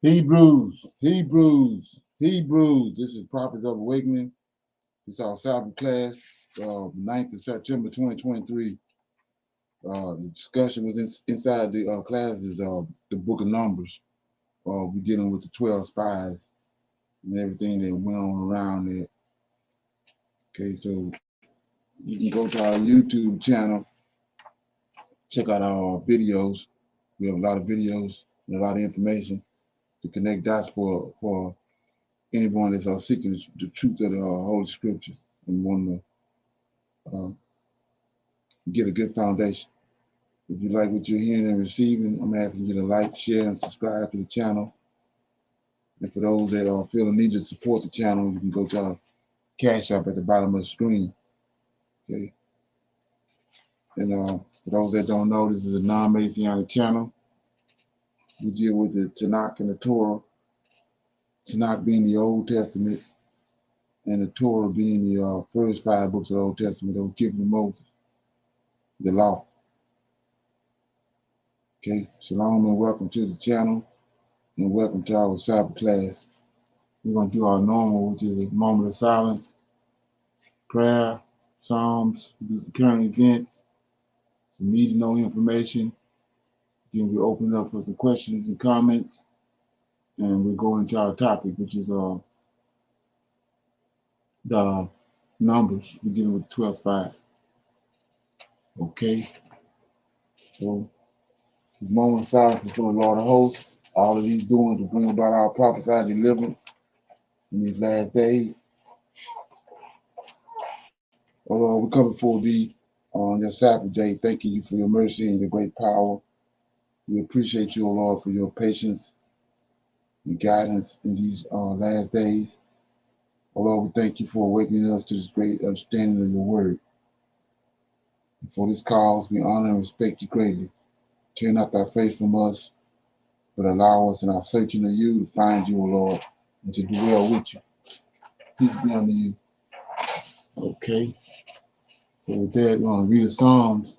Hebrews. This is Prophets of Awakening. It's our Sabbath class, 9th of September 2023. The discussion was inside the classes of the book of Numbers. We're dealing with the 12 spies and everything that went on around that. Okay, so you can go to our YouTube channel, check out our videos. We have a lot of videos and a lot of information to connect dots for anyone that's seeking the truth of the Holy Scriptures and want to get a good foundation. If you like what you're hearing and receiving, I'm asking you to like, share, and subscribe to the channel. And for those that are feeling need to support the channel, you can go to our Cash App at the bottom of the screen. Okay. And for those that don't know, this is a non-Messianic channel. We deal with the Tanakh and the Torah. Tanakh being the Old Testament, and the Torah being the first 5 books of the Old Testament that was given to Moses, the law. Okay, shalom and welcome to the channel, and welcome to our Sabbath class. We're going to do our normal, which is a moment of silence, prayer, psalms, do some current events, some need to know information. Then we open it up for some questions and comments, and we'll go into our topic, which is the numbers. We're dealing with 12 spies. Okay, so the moment of silence is for the Lord of hosts. All of these doing to bring about our prophesied deliverance in these last days. Oh Lord, we come before thee on this Sabbath day, thanking you for your mercy and your great power. We appreciate you, O Lord, for your patience and guidance in these last days. Oh Lord, we thank you for awakening us to this great understanding of your word. And for this cause, we honor and respect you greatly. Turn not thy face from us, but allow us in our searching of you to find you, O Lord, and to dwell with you. Peace be unto you. Okay. So with that, we're going to read the Psalms.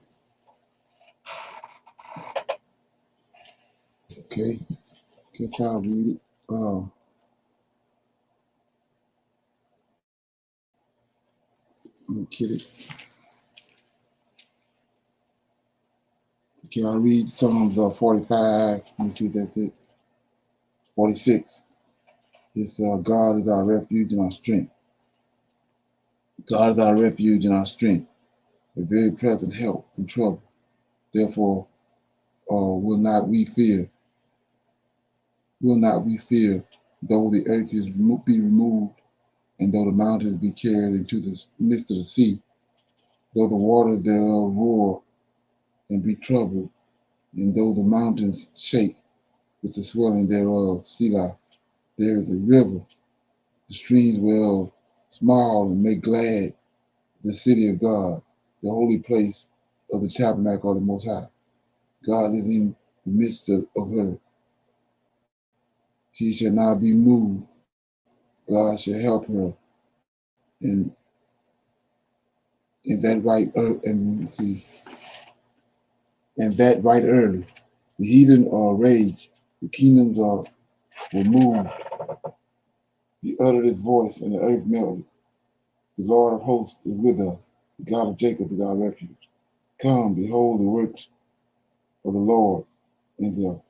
Okay. Guess I'll read it. Let me get it. Okay, I'll read Psalms 45. Let me see if that's it. 46. It's God is our refuge and our strength. God is our refuge and our strength, a very present help in trouble. Therefore, will not we fear, though the earth be removed, and though the mountains be carried into the midst of the sea, though the waters thereof roar and be troubled, and though the mountains shake with the swelling thereof, Selah, there is a river, the streams whereof small and make glad the city of God, the holy place of the tabernacle of the Most High. God is in the midst of her. She shall not be moved. God shall help her in that right early. The heathen are raged, the kingdoms were moved. He uttered his voice, and the earth melted. The Lord of hosts is with us. The God of Jacob is our refuge. Come, behold the works of the Lord, and the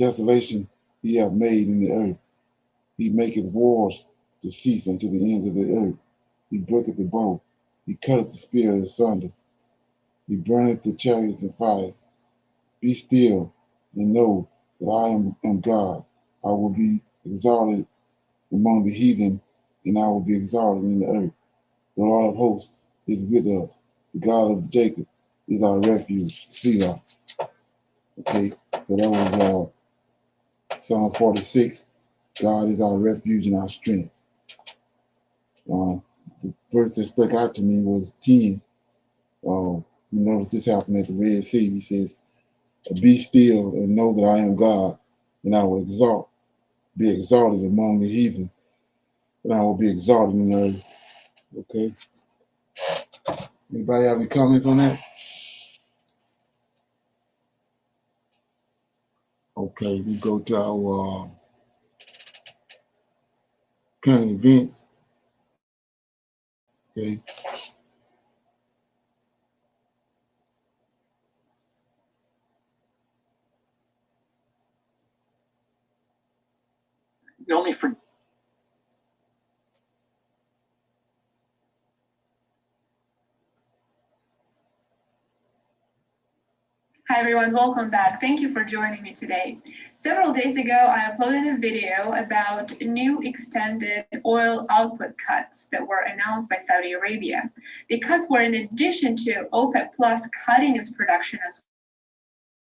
desolation he hath made in the earth. He maketh wars to cease unto the ends of the earth. He breaketh the bow. He cutteth the spear asunder. He burneth the chariots in fire. Be still and know that I am God. I will be exalted among the heathen, and I will be exalted in the earth. The Lord of hosts is with us. The God of Jacob is our refuge. Selah. Okay, so that was Psalm 46. God is our refuge and our strength. The verse that stuck out to me was 10. You notice this happened at the Red Sea. He says, be still and know that I am God, and I will be exalted among the heathen, and I will be exalted in the earth. Okay. Anybody have any comments on that? Okay, we go to our current events. Okay. You only for Hi everyone, welcome back. Thank you for joining me today. Several days ago, I uploaded a video about new extended oil output cuts that were announced by Saudi Arabia. The cuts were in addition to OPEC Plus cutting its production as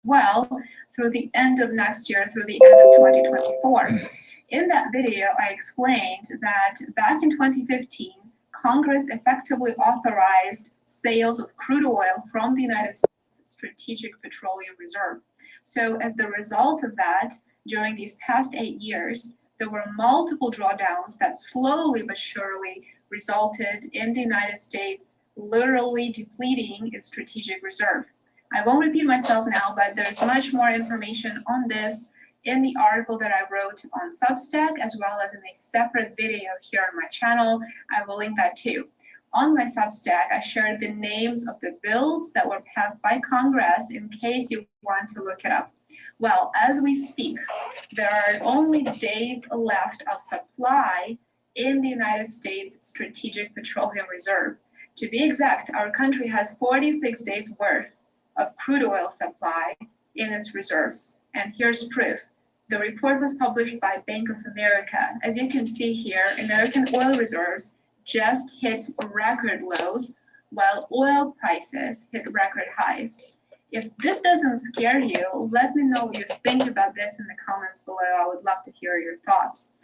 well through the end of next year, through the end of 2024. In that video, I explained that back in 2015, Congress effectively authorized sales of crude oil from the United States Strategic Petroleum Reserve. So as the result of that, during these past 8 years, there were multiple drawdowns that slowly but surely resulted in the United States literally depleting its strategic reserve. I won't repeat myself now, but there's much more information on this in the article that I wrote on Substack, as well as in a separate video here on my channel. I will link that too. On my Substack, I shared the names of the bills that were passed by Congress in case you want to look it up. Well, as we speak, there are only days left of supply in the United States Strategic Petroleum Reserve. To be exact, our country has 46 days worth of crude oil supply in its reserves. And here's proof. The report was published by Bank of America. As you can see here, American oil reserves just hit record lows, while oil prices hit record highs. If this doesn't scare you, let me know what you think about this in the comments below. I would love to hear your thoughts.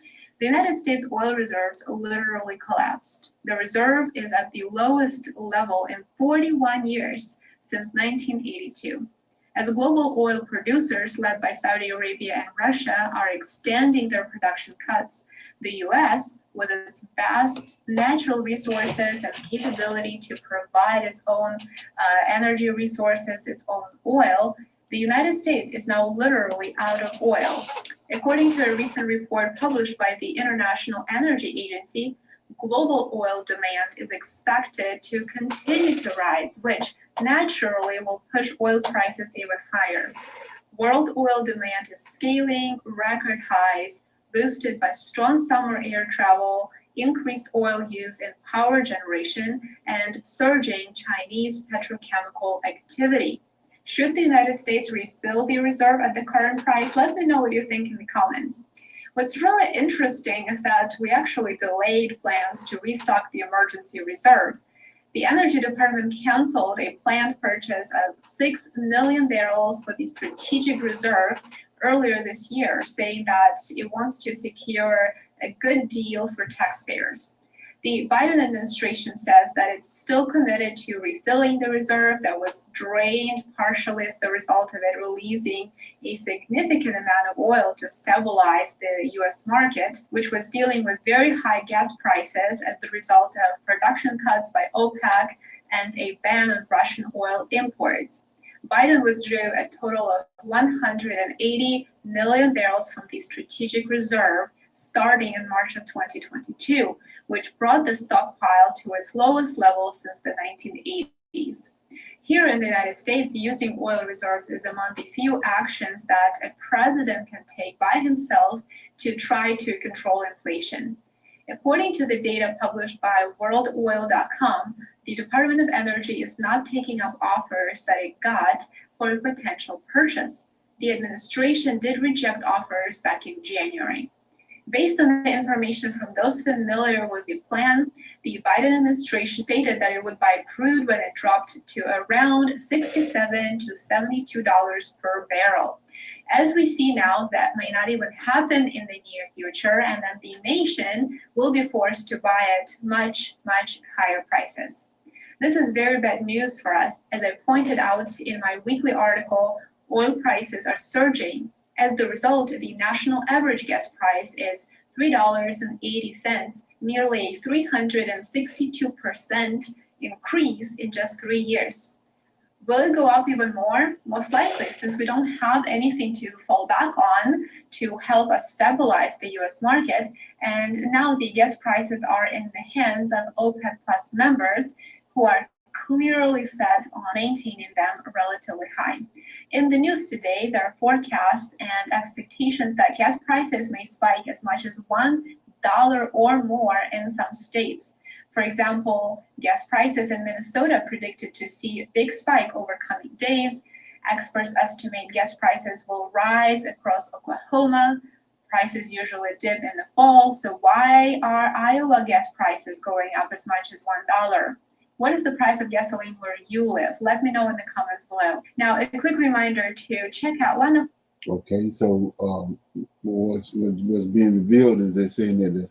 The United States oil reserves literally collapsed. The reserve is at the lowest level in 41 years since 1982. As global oil producers led by Saudi Arabia and Russia are extending their production cuts, the US, with its vast natural resources and capability to provide its own energy resources, its own oil, the United States is now literally out of oil. According to a recent report published by the International Energy Agency, global oil demand is expected to continue to rise, which naturally will push oil prices even higher. World oil demand is scaling record highs, boosted by strong summer air travel, increased oil use in power generation, and surging Chinese petrochemical activity. Should the United States refill the reserve at the current price? Let me know what you think in the comments. What's really interesting is that we actually delayed plans to restock the emergency reserve. The Energy Department canceled a planned purchase of 6 million barrels for the strategic reserve earlier this year, saying that it wants to secure a good deal for taxpayers. The Biden administration says that it's still committed to refilling the reserve that was drained partially as the result of it releasing a significant amount of oil to stabilize the US market, which was dealing with very high gas prices as the result of production cuts by OPEC and a ban on Russian oil imports. Biden withdrew a total of 180 million barrels from the strategic reserve starting in March of 2022, which brought the stockpile to its lowest level since the 1980s. Here in the United States, using oil reserves is among the few actions that a president can take by himself to try to control inflation. According to the data published by worldoil.com, the Department of Energy is not taking up offers that it got for a potential purchase. The administration did reject offers back in January. Based on the information from those familiar with the plan, the Biden administration stated that it would buy crude when it dropped to around $67 to $72 per barrel. As we see now, that may not even happen in the near future, and then the nation will be forced to buy at much, much higher prices. This is very bad news for us. As I pointed out in my weekly article, oil prices are surging. As the result, the national average gas price is $3.80, nearly a 362% increase in just 3 years. Will it go up even more? Most likely, since we don't have anything to fall back on to help us stabilize the US market, and now the gas prices are in the hands of OPEC Plus members who are clearly set on maintaining them relatively high. In the news today, there are forecasts and expectations that gas prices may spike as much as $1 or more in some states. For example, gas prices in Minnesota predicted to see a big spike over coming days. Experts estimate gas prices will rise across Oklahoma. Prices usually dip in the fall, so why are Iowa gas prices going up as much as $1? What is the price of gasoline where you live? Let me know in the comments below. Now, a quick reminder to check out one of... Okay, so what's being revealed is they're saying that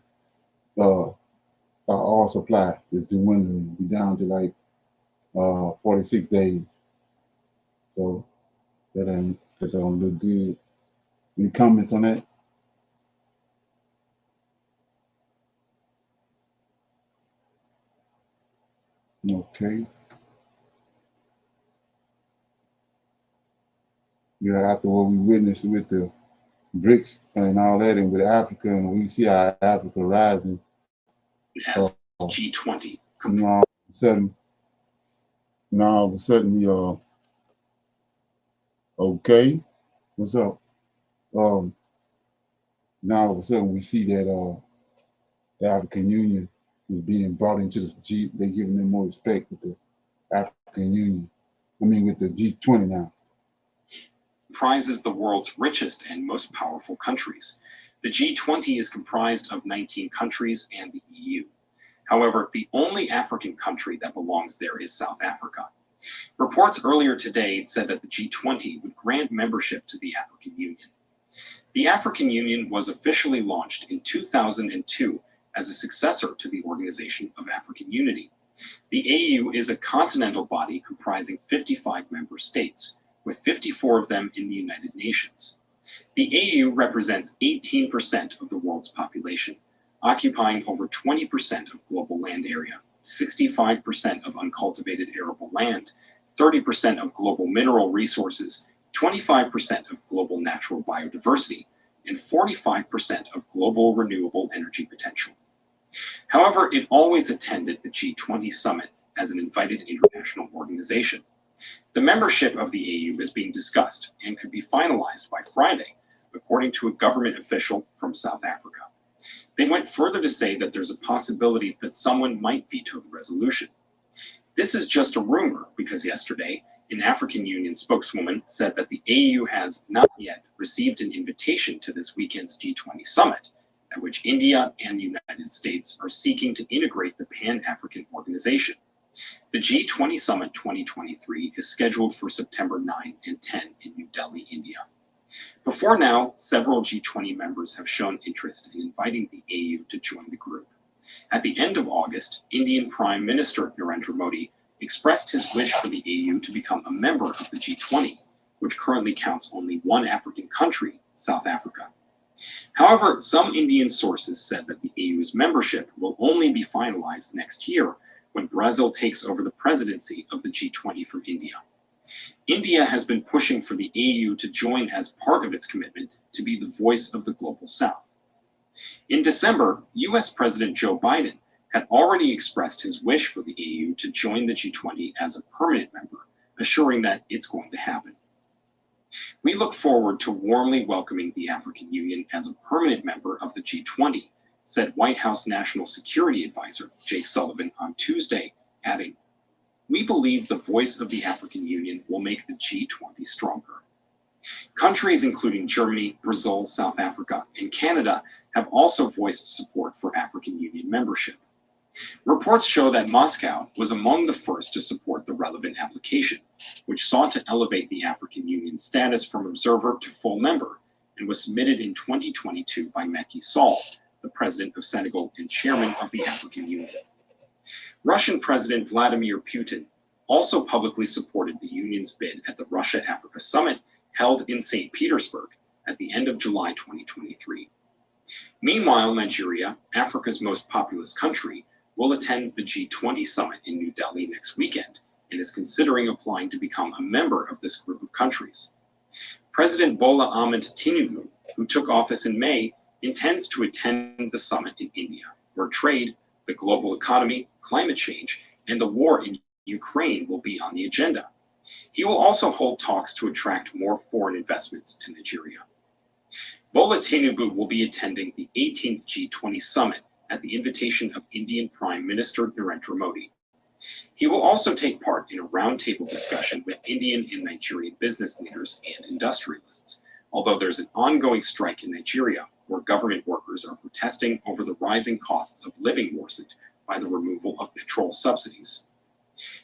our oil supply is dwindling. We're down to like 46 days. So that don't look good. Any comments on that? Okay. Yeah, after what we witnessed with the BRICS and all that, and with Africa, and we see our Africa rising. As G20. Now all of a sudden, okay, what's up? Now all of a sudden we see that the African Union is being brought into the G. They're giving them more respect with the African Union. I mean, with the G20 now. Comprises the world's richest and most powerful countries. The G20 is comprised of 19 countries and the EU. However, the only African country that belongs there is South Africa. Reports earlier today said that the G20 would grant membership to the African Union. The African Union was officially launched in 2002 as a successor to the Organization of African Unity. The AU is a continental body comprising 55 member states, with 54 of them in the United Nations. The AU represents 18% of the world's population, occupying over 20% of global land area, 65% of uncultivated arable land, 30% of global mineral resources, 25% of global natural biodiversity, and 45% of global renewable energy potential. However, it always attended the G20 summit as an invited international organization. The membership of the AU is being discussed and could be finalized by Friday, according to a government official from South Africa. They went further to say that there's a possibility that someone might veto the resolution. This is just a rumor because yesterday, an African Union spokeswoman said that the AU has not yet received an invitation to this weekend's G20 summit, at which India and the United States are seeking to integrate the Pan-African organization. The G20 Summit 2023 is scheduled for September 9 and 10 in New Delhi, India. Before now, several G20 members have shown interest in inviting the AU to join the group. At the end of August, Indian Prime Minister Narendra Modi expressed his wish for the AU to become a member of the G20, which currently counts only one African country, South Africa. However, some Indian sources said that the AU's membership will only be finalized next year when Brazil takes over the presidency of the G20 from India. India has been pushing for the AU to join as part of its commitment to be the voice of the global South. In December, US President Joe Biden had already expressed his wish for the AU to join the G20 as a permanent member, assuring that it's going to happen. We look forward to warmly welcoming the African Union as a permanent member of the G20, said White House National Security Advisor Jake Sullivan on Tuesday, adding, "We believe the voice of the African Union will make the G20 stronger." Countries including Germany, Brazil, South Africa, and Canada have also voiced support for African Union membership. Reports show that Moscow was among the first to support the relevant application, which sought to elevate the African Union's status from observer to full member, and was submitted in 2022 by Macky Sall, the president of Senegal and chairman of the African Union. Russian President Vladimir Putin also publicly supported the Union's bid at the Russia-Africa Summit held in St. Petersburg at the end of July 2023. Meanwhile, Nigeria, Africa's most populous country, will attend the G20 summit in New Delhi next weekend and is is considering applying to become a member of this group of countries. President Bola Ahmed Tinubu, who took office in May, intends to attend the summit in India, where trade, the global economy, climate change, and the war in Ukraine will be on the agenda. He will also hold talks to attract more foreign investments to Nigeria. Bola Tinubu will be attending the 18th G20 summit at the invitation of Indian Prime Minister Narendra Modi. He will also take part in a roundtable discussion with Indian and Nigerian business leaders and industrialists, although there's an ongoing strike in Nigeria where government workers are protesting over the rising costs of living worsened by the removal of petrol subsidies.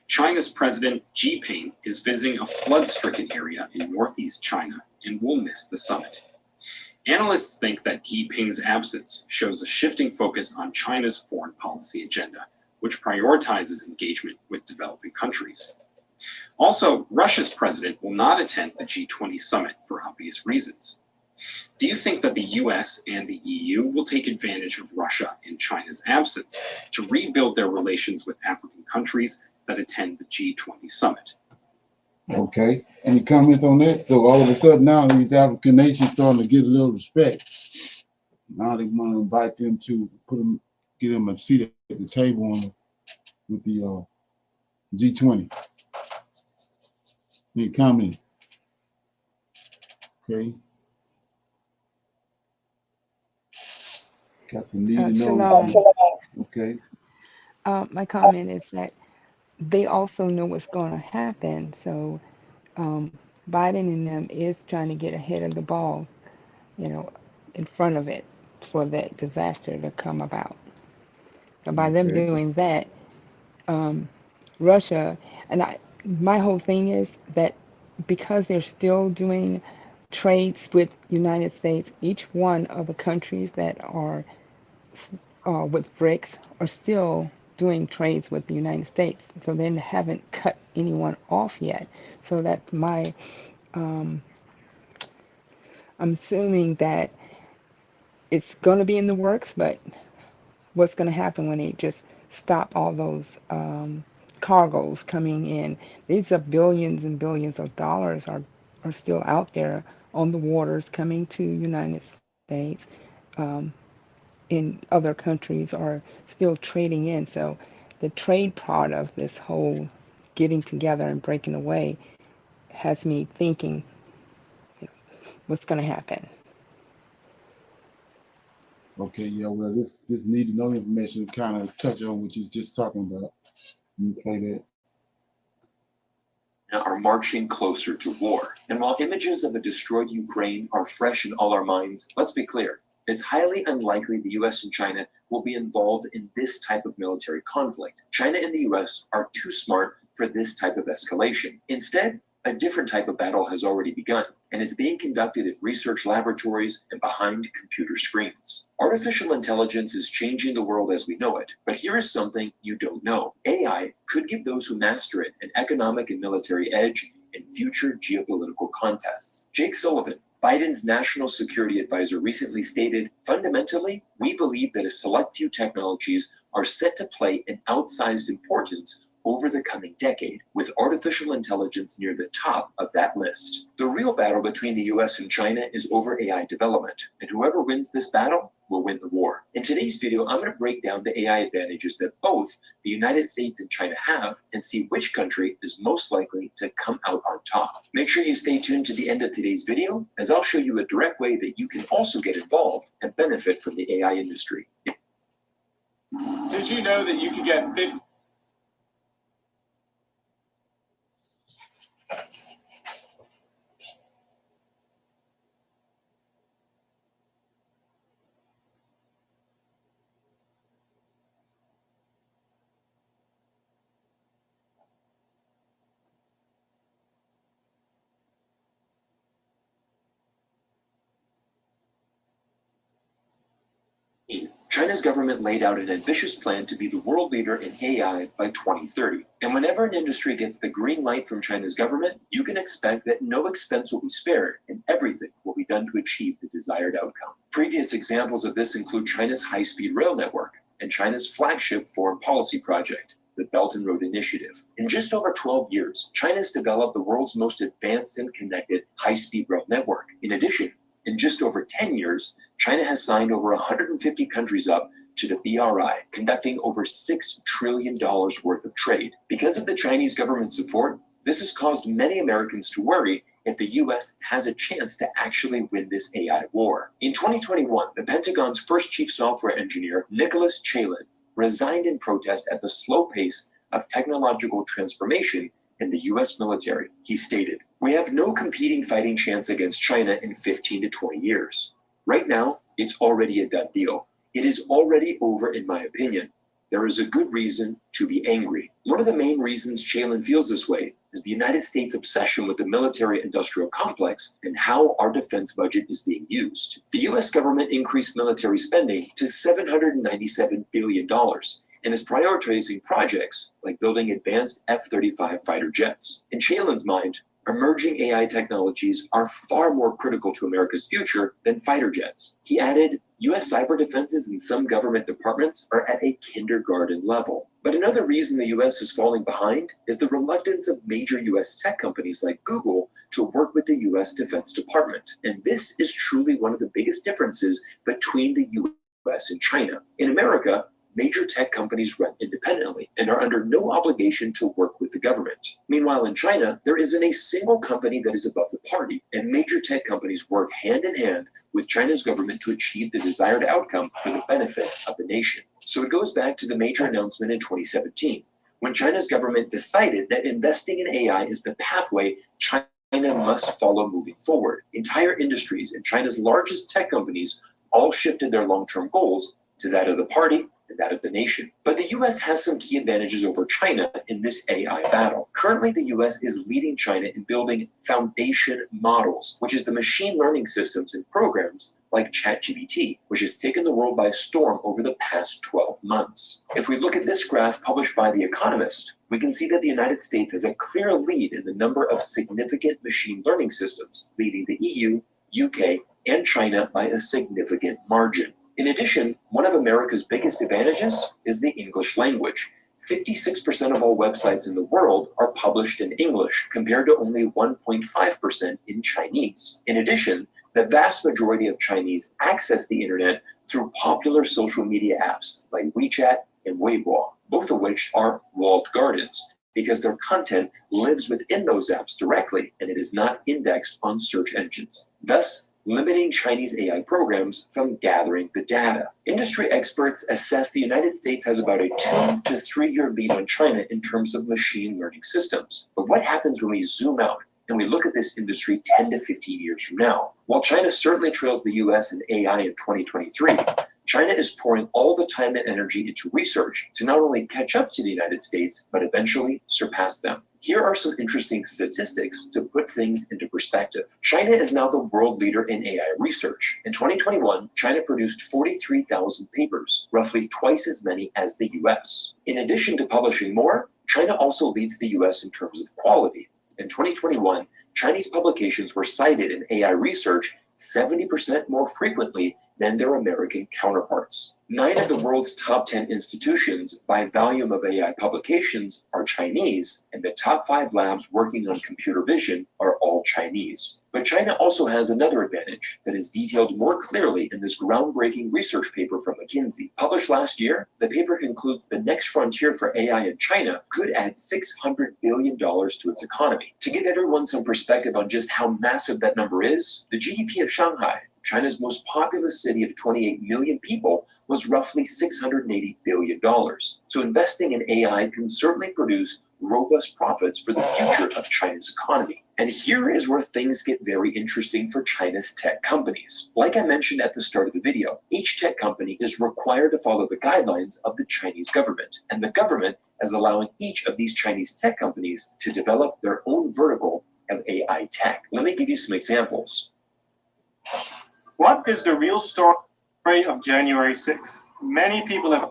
China's President Xi Jinping is visiting a flood-stricken area in northeast China and will miss the summit. Analysts think that Xi Jinping's absence shows a shifting focus on China's foreign policy agenda, which prioritizes engagement with developing countries. Also, Russia's president will not attend the G20 summit for obvious reasons. Do you think that the US and the EU will take advantage of Russia and China's absence to rebuild their relations with African countries that attend the G20 summit? Okay. Any comments on that? So all of a sudden now these African nations starting to get a little respect. Now they want to invite them to get them a seat at the table with the G20. Any comments? Okay. Got some need to know. Shalom. Okay. My comment is that they also know what's going to happen. So Biden and them is trying to get ahead of the ball, in front of it for that disaster to come about. So by them Okay. doing that, Russia, my whole thing is that because they're still doing trades with United States, each one of the countries that are with BRICS are still doing trades with the United States. So they haven't cut anyone off yet. So that's I'm assuming that it's going to be in the works, but what's going to happen when they just stop all those cargoes coming in? These are billions and billions of dollars are still out there on the waters coming to United States. In other countries are still trading in. So the trade part of this whole getting together and breaking away has me thinking what's going to happen. Okay, yeah, well, this need to know information kind of touch on what you're just talking about. You play that. Are marching closer to war. And while images of a destroyed Ukraine are fresh in all our minds, let's be clear. It's highly unlikely the US and China will be involved in this type of military conflict. China and the US are too smart for this type of escalation. Instead, a different type of battle has already begun, and it's being conducted in research laboratories and behind computer screens. Artificial intelligence is changing the world as we know it, but here is something you don't know. AI could give those who master it an economic and military edge in future geopolitical contests. Jake Sullivan, Biden's national security advisor, recently stated, "Fundamentally, we believe that a select few technologies are set to play an outsized importance over the coming decade, with artificial intelligence near the top of that list." The real battle between the US and China is over AI development, and whoever wins this battle will win the war. In today's video, I'm going to break down the AI advantages that both the United States and China have and see which country is most likely to come out on top. Make sure you stay tuned to the end of today's video, as I'll show you a direct way that you can also get involved and benefit from the AI industry. Did you know that you could get 50China's government laid out an ambitious plan to be the world leader in AI by 2030. And whenever an industry gets the green light from China's government, you can expect that no expense will be spared and everything will be done to achieve the desired outcome. Previous examples of this include China's high-speed rail network and China's flagship foreign policy project, the the Belt and Road Initiative. In just over 12 years, China has developed the world's most advanced and connected high-speed rail network. In addition, in just over 10 years, China has signed over 150 countries up to the BRI, conducting over $6 trillion worth of trade. Because of the Chinese government's support, this has caused many Americans to worry if the US has a chance to actually win this AI war. In 2021, the Pentagon's first chief software engineer, Nicholas Chalin, resigned in protest at the slow pace of technological transformation in the US military. He stated, "We have no competing fighting chance against China in 15 to 20 years. Right now, it's already a done deal. It is already over in my opinion. There is a good reason to be angry." One of the main reasons Chalin feels this way is the United States' obsession with the military-industrial complex and how our defense budget is being used. The US government increased military spending to $797 billion and is prioritizing projects like building advanced F-35 fighter jets. In Chalin's mind, emerging AI technologies are far more critical to America's future than fighter jets. He added, US cyber defenses in some government departments are at a kindergarten level. But another reason the US is falling behind is the reluctance of major US tech companies like Google to work with the US Defense Department. And this is truly one of the biggest differences between the US and China. In America, major tech companies run independently and are under no obligation to work with the government. Meanwhile, in China, there isn't a single company that is above the party, and major tech companies work hand in hand with China's government to achieve the desired outcome for the benefit of the nation. So it goes back to the major announcement in 2017, when China's government decided that investing in AI is the pathway China must follow moving forward. Entire industries and China's largest tech companies all shifted their long-term goals to that of the party and that of the nation. But the US has some key advantages over China in this AI battle. Currently, the US is leading China in building foundation models, which is the machine learning systems and programs like ChatGPT, which has taken the world by storm over the past 12 months. If we look at this graph published by The Economist, we can see that the United States has a clear lead in the number of significant machine learning systems, leading the EU, UK, and China by a significant margin. In addition, one of America's biggest advantages is the English language. 56% of all websites in the world are published in English, compared to only 1.5% in Chinese. In addition, the vast majority of Chinese access the internet through popular social media apps like WeChat and Weibo, both of which are walled gardens, because their content lives within those apps directly and it is not indexed on search engines, thus limiting Chinese AI programs from gathering the data. Industry experts assess the United States has about a 2 to 3 year lead on China in terms of machine learning systems. But what happens when we zoom out and we look at this industry 10 to 15 years from now? While China certainly trails the US in AI in 2023, China is pouring all the time and energy into research to not only catch up to the United States, but eventually surpass them. Here are some interesting statistics to put things into perspective. China is now the world leader in AI research. In 2021, China produced 43,000 papers, roughly twice as many as the US. In addition to publishing more, China also leads the US in terms of quality. In 2021, Chinese publications were cited in AI research 70% more frequently than their American counterparts. 9 of the world's top 10 institutions by volume of AI publications are Chinese, and the top 5 labs working on computer vision are all Chinese. But China also has another advantage that is detailed more clearly in this groundbreaking research paper from McKinsey. Published last year, the paper concludes the next frontier for AI in China could add $600 billion to its economy. To give everyone some perspective on just how massive that number is, the GDP of Shanghai, China's most populous city of 28 million people, was roughly $680 billion. So investing in AI can certainly produce robust profits for the future of China's economy. And here is where things get very interesting for China's tech companies. Like I mentioned at the start of the video, each tech company is required to follow the guidelines of the Chinese government, and the government is allowing each of these Chinese tech companies to develop their own vertical of AI tech. Let me give you some examples. What is the real story of January 6th? Many people have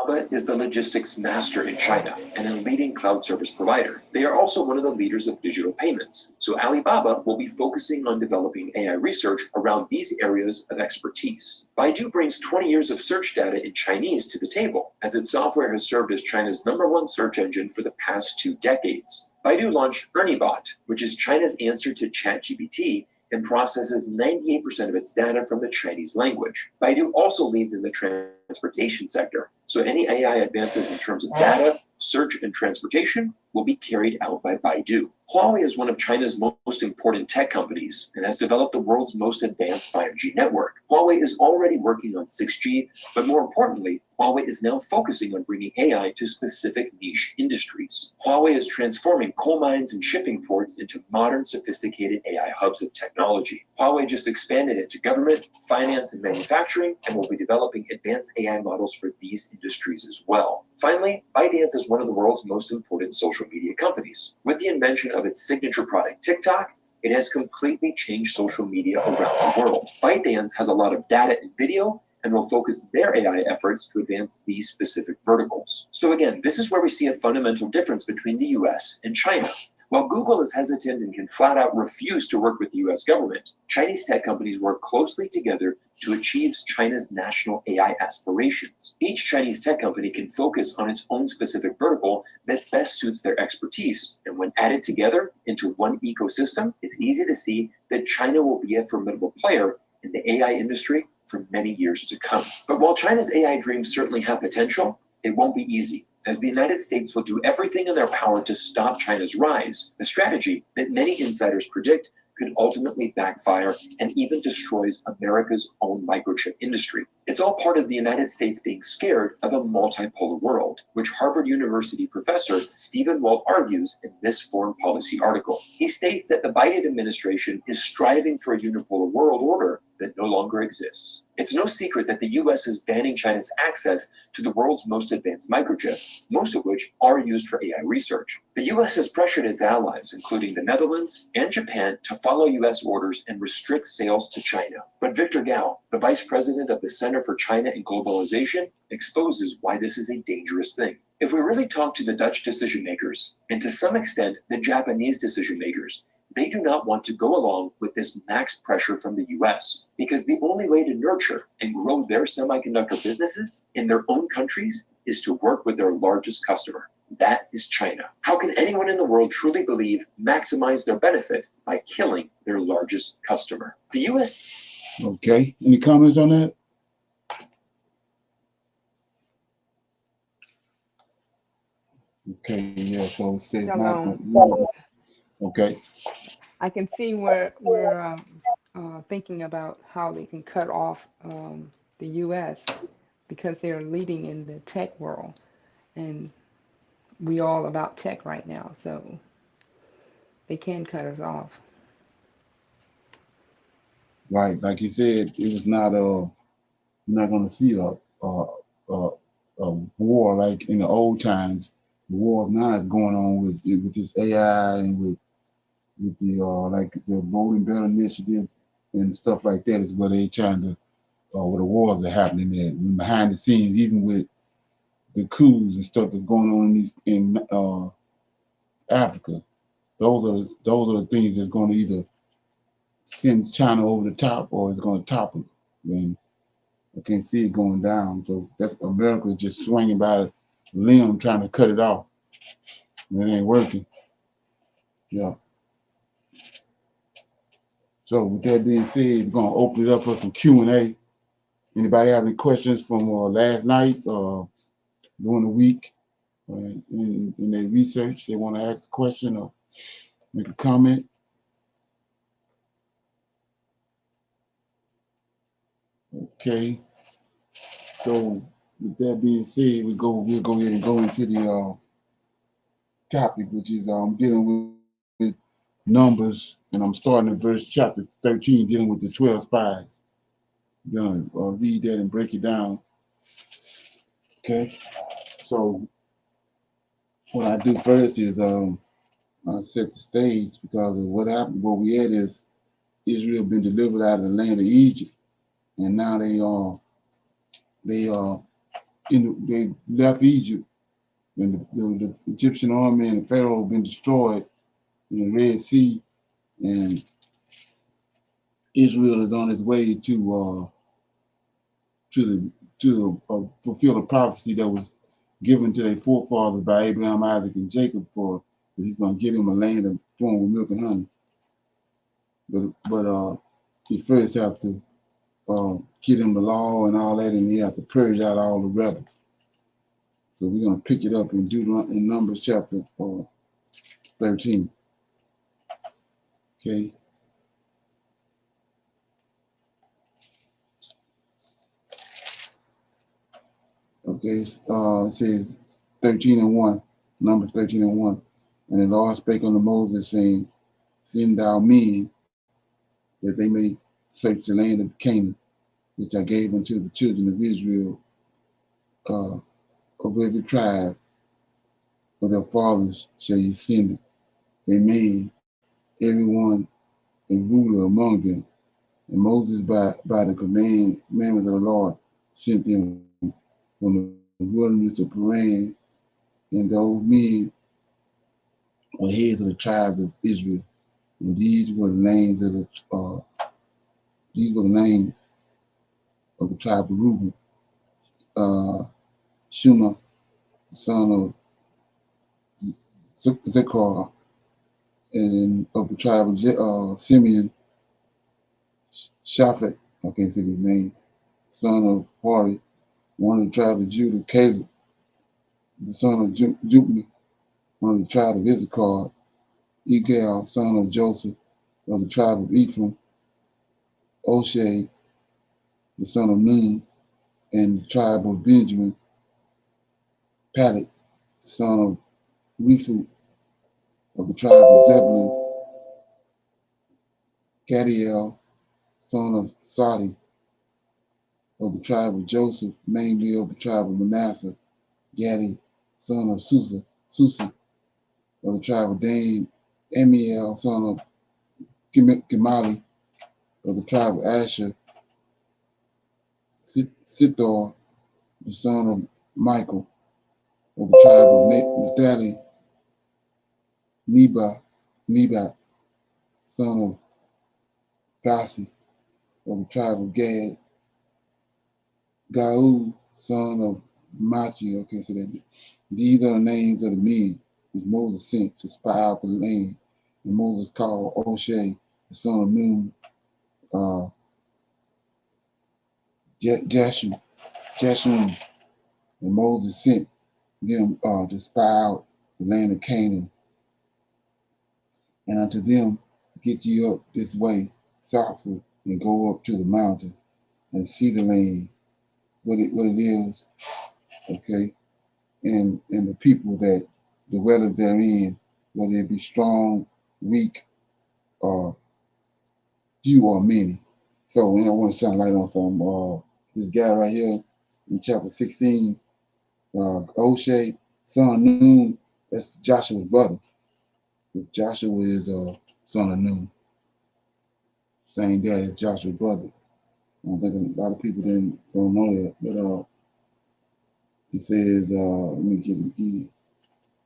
Alibaba is the logistics master in China and a leading cloud service provider. They are also one of the leaders of digital payments. So Alibaba will be focusing on developing AI research around these areas of expertise. Baidu brings 20 years of search data in Chinese to the table, as its software has served as China's #1 search engine for the past 2 decades. Baidu launched ErnieBot, which is China's answer to ChatGPT, and processes 98% of its data from the Chinese language. Baidu also leads in the transportation sector, so any AI advances in terms of data, search, and transportation will be carried out by Baidu. Huawei is one of China's most important tech companies and has developed the world's most advanced 5G network. Huawei is already working on 6G, but more importantly, Huawei is now focusing on bringing AI to specific niche industries. Huawei is transforming coal mines and shipping ports into modern, sophisticated AI hubs of technology. Huawei just expanded into government, finance, and manufacturing, and will be developing advanced AI models for these industries as well. Finally, ByteDance is one of the world's most important social media companies. With the invention of its signature product, TikTok, it has completely changed social media around the world. ByteDance has a lot of data and video, and will focus their AI efforts to advance these specific verticals. So again, this is where we see a fundamental difference between the US and China. While Google is hesitant and can flat out refuse to work with the US government, Chinese tech companies work closely together to achieve China's national AI aspirations. Each Chinese tech company can focus on its own specific vertical that best suits their expertise, and when added together into one ecosystem, it's easy to see that China will be a formidable player in the AI industry for many years to come. But while China's AI dreams certainly have potential, it won't be easy, as the United States will do everything in their power to stop China's rise, a strategy that many insiders predict could ultimately backfire and even destroys America's own microchip industry. It's all part of the United States being scared of a multipolar world, which Harvard University professor Stephen Walt argues in this foreign policy article. He states that the Biden administration is striving for a unipolar world order that no longer exists. It's no secret that the US is banning China's access to the world's most advanced microchips, most of which are used for AI research. The US has pressured its allies, including the Netherlands and Japan, to follow US orders and restrict sales to China. But Victor Gao, the vice president of the Center for China and Globalization, exposes why this is a dangerous thing. If we really talk to the Dutch decision makers, and to some extent the Japanese decision makers, they do not want to go along with this max pressure from the US, because the only way to nurture and grow their semiconductor businesses in their own countries is to work with their largest customer. That is China. How can anyone in the world truly believe maximize their benefit by killing their largest customer? The US. Okay, any comments on that? Okay, yeah, so it says not. Okay. I can see where we're thinking about how they can cut off the U.S. because they're leading in the tech world, and we all about tech right now, so they can cut us off. Right, like you said, it was not you're not going to see a war like in the old times. The war now is going on with this AI and with the like the Voting Better Initiative and stuff like that is where they trying to where the wars are happening there behind the scenes, even with the coups and stuff that's going on in Africa. Those are the things that's going to either send China over the top or it's going to topple. And I can't see it going down. So that's America just swinging by a limb trying to cut it off. And it ain't working. Yeah. So with that being said, we're gonna open it up for some Q&A. Anybody have any questions from last night or during the week in their research? They want to ask a question or make a comment. Okay. So with that being said, we'll go ahead and go into the topic, which is dealing with Numbers, and I'm starting at verse chapter 13, dealing with the 12 spies. I'm gonna read that and break it down. Okay. So what I do first is I set the stage because of what happened. What we had is Israel been delivered out of the land of Egypt, and now they they left Egypt, and the Egyptian army and the Pharaoh have been destroyed in the Red Sea, and Israel is on its way to fulfill the prophecy that was given to their forefathers by Abraham, Isaac, and Jacob, for that he's going to give them a land of flowing with milk and honey. But he first have to give them the law and all that, and he has to purge out all the rebels. So we're going to pick it up in Numbers chapter 13. Okay. Okay. It says 13:1. Numbers 13:1. And the Lord spake unto Moses, saying, Send thou men, that they may search the land of Canaan, which I gave unto the children of Israel, of every tribe of their fathers shall ye send it, a man, every one a ruler among them. And Moses, by the commandments of the Lord, sent them from the wilderness of Paran, and those men were heads of the tribes of Israel. And these were the names of the tribe of Reuben. Shema, the son of Zechar, and of the tribe of Simeon, Shaphat, I can't say his name, son of Hori, one of the tribes of Judah, Caleb, the son of Jupiter, one of the tribe of Issachar, Egal, son of Joseph, of the tribe of Ephraim, Oshai, the son of Nun, and the tribe of Benjamin, Palet, the son of Riphu, of the tribe of Zebulun, Gadiel, son of Sadi, of the tribe of Joseph, mainly of the tribe of Manasseh, Gadi, son of Susi, of the tribe of Dan, Amiel, son of Gemali, of the tribe of Asher, Sithor, the son of Michael, of the tribe of Naphtali, Nebat, son of Gasi, of the tribe of Gad, Gaul, son of Machi. Okay, so that these are the names of the men which Moses sent to spy out the land. And Moses called Oshai, the son of Nun, Jashum, and Moses sent them to spy out the land of Canaan. And unto them, get ye up this way southward, and go up to the mountains, and see the land, what it is, okay, and the people that dwell therein, whether it be strong, weak, or few or many. So I want to shine light on some this guy right here in chapter 16, Oshai, son of Nun, that's Joshua's brother. Joshua is son of Nun. Same dad as Joshua's brother. I don't think a lot of people don't know that, but it says, let me get it again.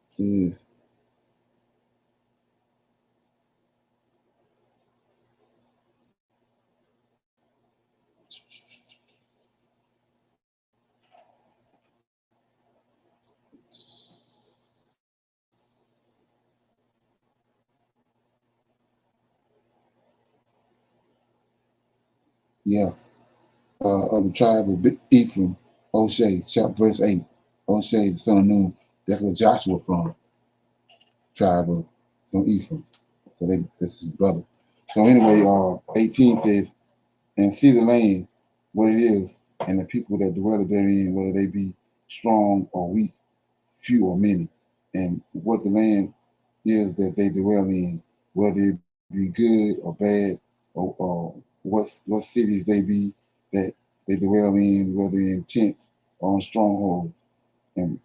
It says, yeah, of the tribe of Ephraim, Oshai, chapter verse 8. Oshai, the son of Nun, that's where Joshua from, tribe of from Ephraim. So this is his brother. So anyway, 18 says, and see the land, what it is, and the people that dwell therein, whether they be strong or weak, few or many, and what the land is that they dwell in, whether it be good or bad, or what cities they be that they dwell in, whether in tents or on strongholds, and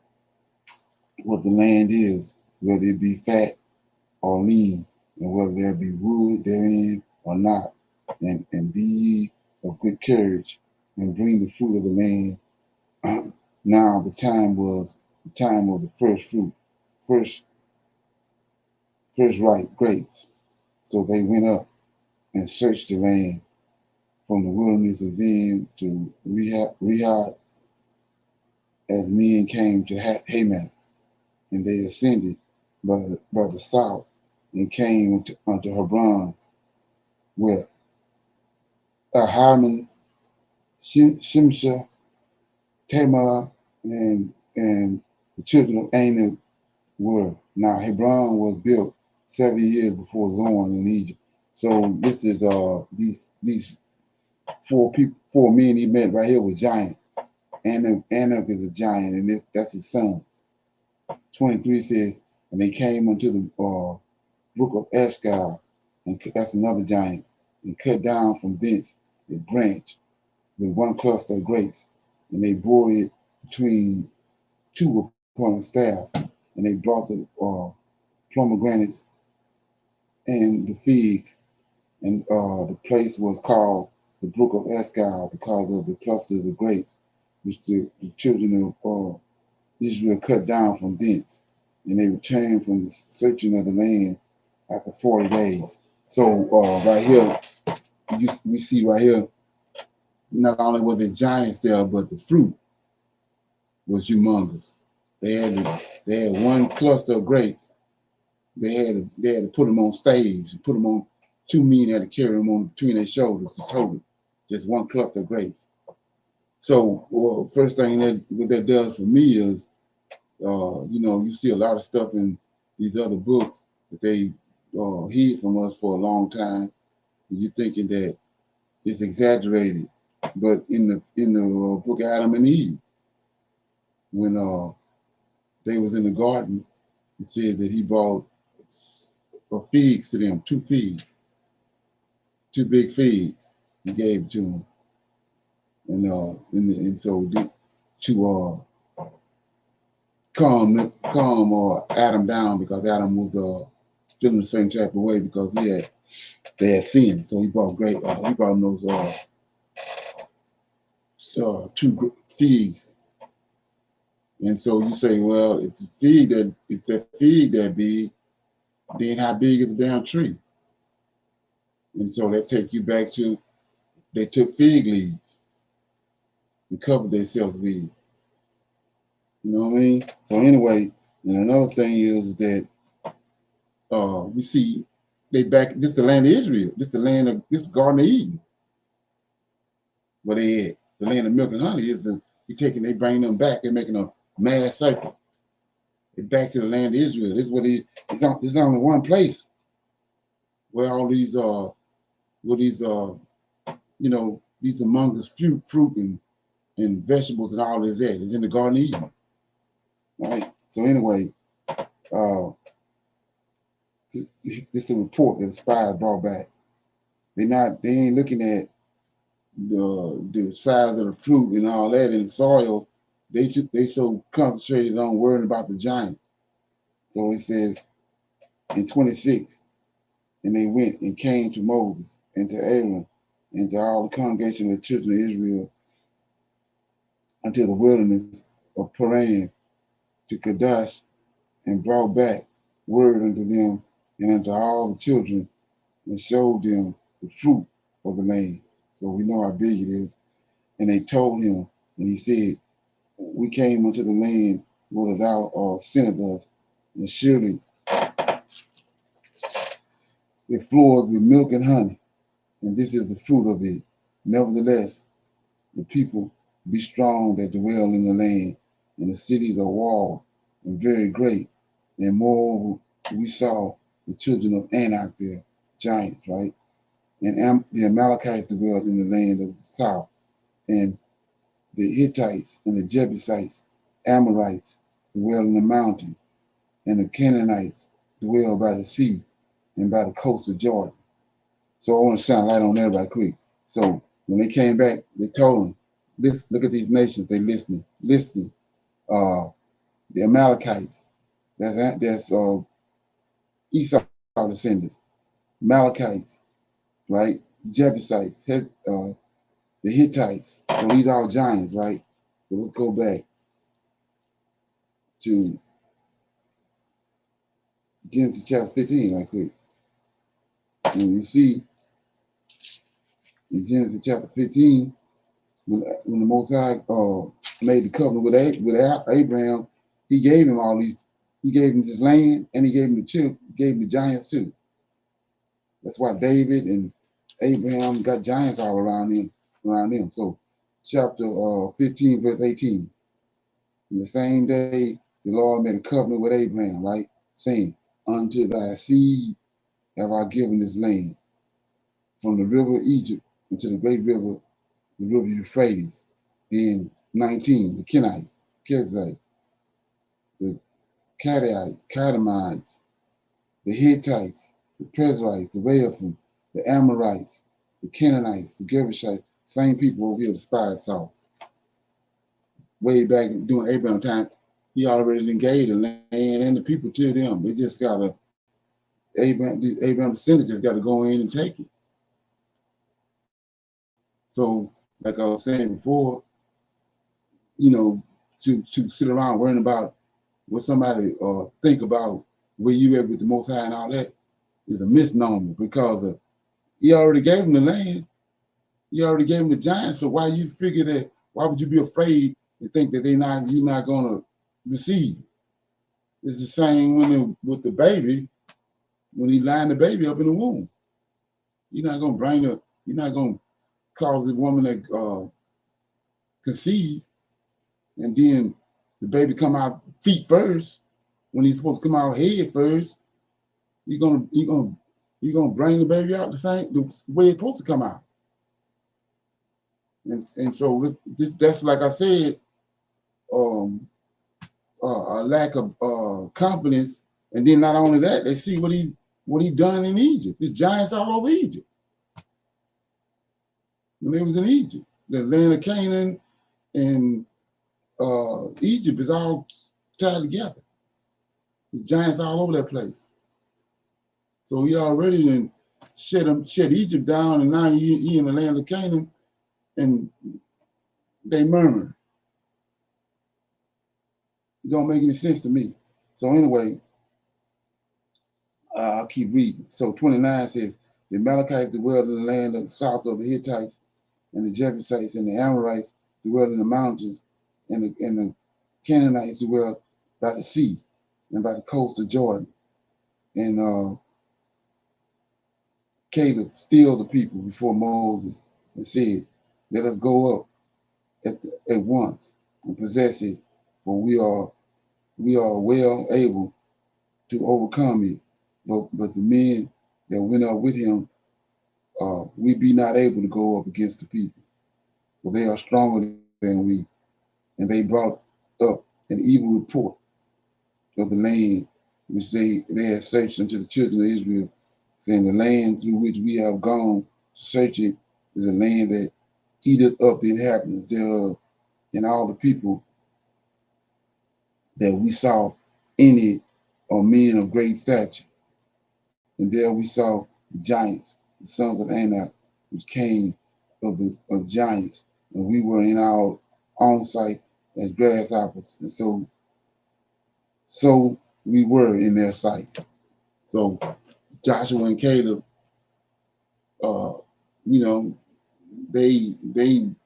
what the land is, whether it be fat or lean, and whether there be wood therein or not, and be ye of good courage, and bring the fruit of the land, Now the time was the time of the first fruit, first ripe grapes. So they went up and searched the land from the wilderness of Zin to Rehab, as men came to Hamath, and they ascended by the south and came unto Hebron, where Ahiman, Shimsha, Tamar, and the children of Anak were. Now Hebron was built 7 years before Zoan in Egypt. So this is these four men he met right here were giants. Anak is a giant, and that's his son. 23 says, and they came unto the brook of Eshcol, and that's another giant, and cut down from thence a branch with one cluster of grapes, and they bore it between two upon a staff, and they brought the pomegranates and the figs, and the place was called the brook of Eshcol because of the clusters of grapes which the children of Israel cut down from thence, and they returned from the searching of the land after 40 days. So right here, we see right here, not only was it giants there, but the fruit was humongous. They had one cluster of grapes. They had to put them on staves, put them on. Two men had to carry them on between their shoulders to hold it. Just one cluster of grapes. So first thing what that does for me is, you see a lot of stuff in these other books that they hid from us for a long time. And you're thinking that it's exaggerated, but in the book of Adam and Eve, when they was in the garden, it said that he brought figs to them, two big figs. He gave it to them, and so to calm Adam down, because Adam was feeling a certain type of way because they had sinned. So he brought them those two figs. And so you say, well, if that fig that big, then how big is the damn tree? And so that take you back to, they took fig leaves and covered themselves with. You know what I mean? So anyway, and another thing is that we see this the land of Israel. This Garden of Eden. Where they at. The land of milk and honey they bring them back, they're making a mad circle. They're back to the land of Israel. This is what there's only one place where all these these among fruit and vegetables and all this is in the Garden of Eden. Right? So anyway, this is the report that the spies brought back. They ain't looking at the size of the fruit and all that in the soil. They so concentrated on worrying about the giants. So it says in 26, and they went and came to Moses and to Aaron and to all the congregation of the children of Israel unto the wilderness of Paran to Kadesh, and brought back word unto them and unto all the children, and showed them the fruit of the land. So we know how big it is. And they told him, and he said, we came unto the land whither thou sentest us, and surely it floweth with milk and honey, and this is the fruit of it. Nevertheless, the people be strong that dwell in the land, and the cities are walled and very great. And moreover, we saw the children of Anak there, giants, right? And the Amalekites dwelled in the land of the south, and the Hittites and the Jebusites, Amorites dwell in the mountains, and the Canaanites dwell by the sea and by the coast of Jordan. So I want to shine a light on that right quick. So when they came back, they told them, look at these nations, they listening. The Amalekites, that's Esau descendants, Amalekites, right? Jebusites, the Hittites. So these are all giants, right? So let's go back. to Genesis chapter 15 right quick. And you see in Genesis chapter 15, when the Most High made the covenant with Abraham, he gave him all these, he gave him this land, and he gave him the children, gave him the giants too. That's why David and Abraham got giants all around them. So chapter 15, verse 18. In the same day, the Lord made a covenant with Abraham, right? Saying, unto thy seed have I given this land, from the river of Egypt into the great river, the river Euphrates. Then 19, the Kenites, Kezites, the Kadmonites, the Hittites, the Perizzites, the Rephaim, the Amorites, the Canaanites, the Girgashites, same people over here the spies saw. Way back during Abraham time, he already gave the land and the people to them. They just gotta, Abraham descendants just gotta go in and take it. So, like I was saying before, you know, to sit around worrying about what somebody think about where you at with the Most High and all that is a misnomer, because he already gave them the land. He already gave them the giants. So why you figure that? Why would you be afraid and think that you're not gonna receive it? It's the same with the baby, when he lined the baby up in the womb. You're not gonna cause the woman to conceive, and then the baby come out feet first when he's supposed to come out head first. You're gonna bring the baby out the way it's supposed to come out. And so that's like I said, a lack of confidence. And then not only that, they see what he done in Egypt. There's giants all over Egypt. When they was in Egypt, the land of Canaan and Egypt is all tied together. There's giants all over that place. So he already shed Egypt down, and now he in the land of Canaan, and they murmur. It don't make any sense to me. So anyway, I'll keep reading. So 29 says, the Amalekites dwelled in the land of the south of the Hittites, and the Jebusites and the Amorites dwelled in the mountains, and the Canaanites dwelled by the sea and by the coast of Jordan. And Caleb stilled the people before Moses and said, let us go up at once and possess it, for we are well able to overcome it. But the men that went up with him, we be not able to go up against the people, for they are stronger than we. And they brought up an evil report of the land which they had searched unto the children of Israel, saying, the land through which we have gone to search it is a land that eateth up the inhabitants thereof, and all the people that we saw in it are men of great stature. And there we saw the giants, the sons of Anak, which came of giants, and we were in our own sight as grasshoppers, and so we were in their sight. So Joshua and Caleb, you know, they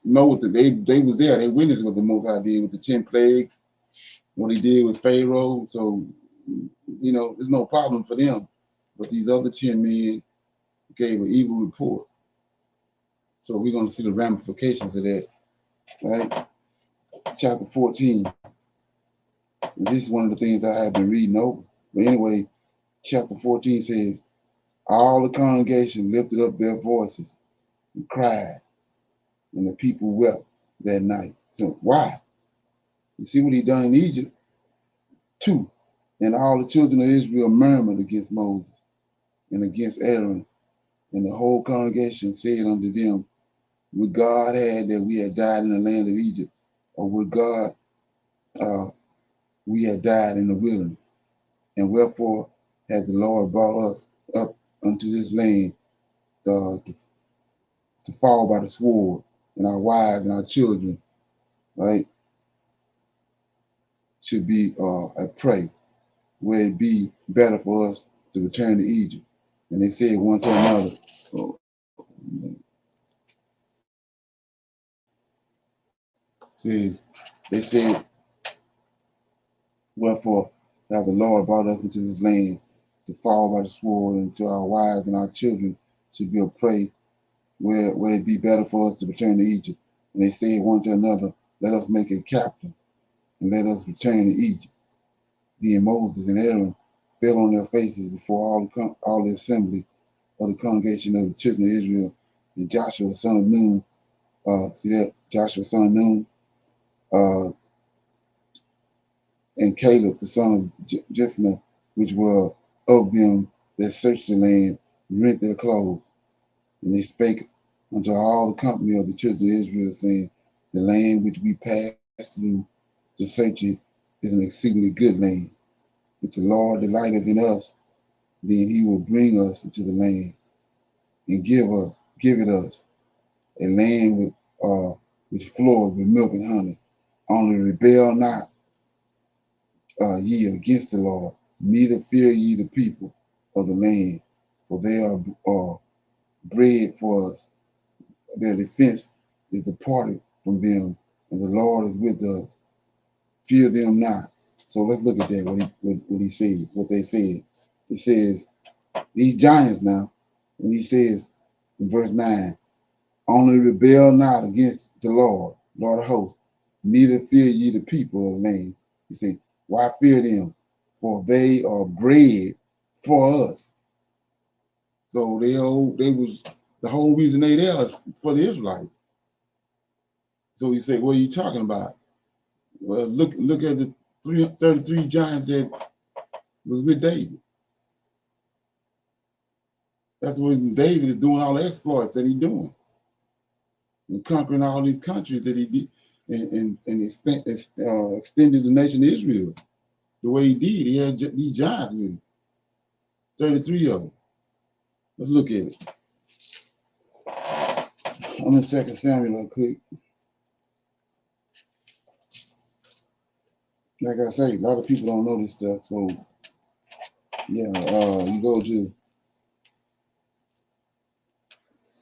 know what they was there. They witnessed what the Most High did with the 10 plagues, what he did with Pharaoh. So, you know, there's no problem for them. But these other 10 men gave an evil report. So we're going to see the ramifications of that, right? Chapter 14. And this is one of the things I have been reading over. But anyway, chapter 14 says, all the congregation lifted up their voices and cried, and the people wept that night. So why? You see what he done in Egypt? 2. And all the children of Israel murmured against Moses and against Aaron, and the whole congregation said unto them, would God had that we had died in the land of Egypt, or would God we had died in the wilderness? And wherefore has the Lord brought us up unto this land to fall by the sword, and our wives and our children, right, should be a prey, where it be better for us to return to Egypt. And they said one to another. Oh, says they said, wherefore hath the Lord brought us into this land to fall by the sword, and to our wives and our children should be a prey, where it be better for us to return to Egypt. And they said one to another, let us make a captain, and let us return to Egypt. Then Moses and Aaron fell on their faces before all the assembly of the congregation of the children of Israel. And Joshua the son of Nun, see that? Joshua son of Nun, and Caleb the son of Jephunneh, which were of them that searched the land, rent their clothes. And they spake unto all the company of the children of Israel, saying, the land which we passed through to search it is an exceedingly good land. If the Lord delighteth in us, then he will bring us into the land and give it us, a land which floweth with milk and honey. Only rebel not ye against the Lord, neither fear ye the people of the land, for they are bread for us. Their defense is departed from them, and the Lord is with us. Fear them not. So let's look at that, what he said, what they said. It says, these giants now, and he says in verse 9, only rebel not against the Lord of hosts, neither fear ye the people of the land. He said, why fear them? For they are bread for us. So they was the whole reason they there is for the Israelites. So he said, what are you talking about? Well, look at the 33 giants that was with David. That's what David is doing, all the exploits that he's doing, and conquering all these countries that he did, and extended the nation of Israel the way he did. He had these giants with him, 33 of them. Let's look at it. I'm in 2 Samuel real quick. Like I say, a lot of people don't know this stuff. So yeah, you go to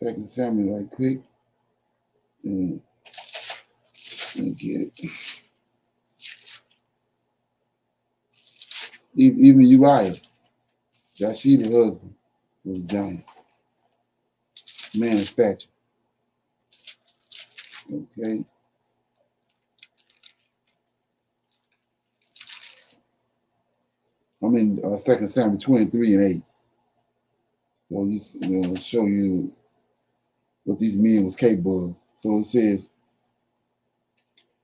2 Samuel right quick and get it. Even Uriah, Bathsheba's husband, was a giant, man of stature. Okay. I'm in 2 Samuel 23 and 8. So you show you what these men was capable of. So it says,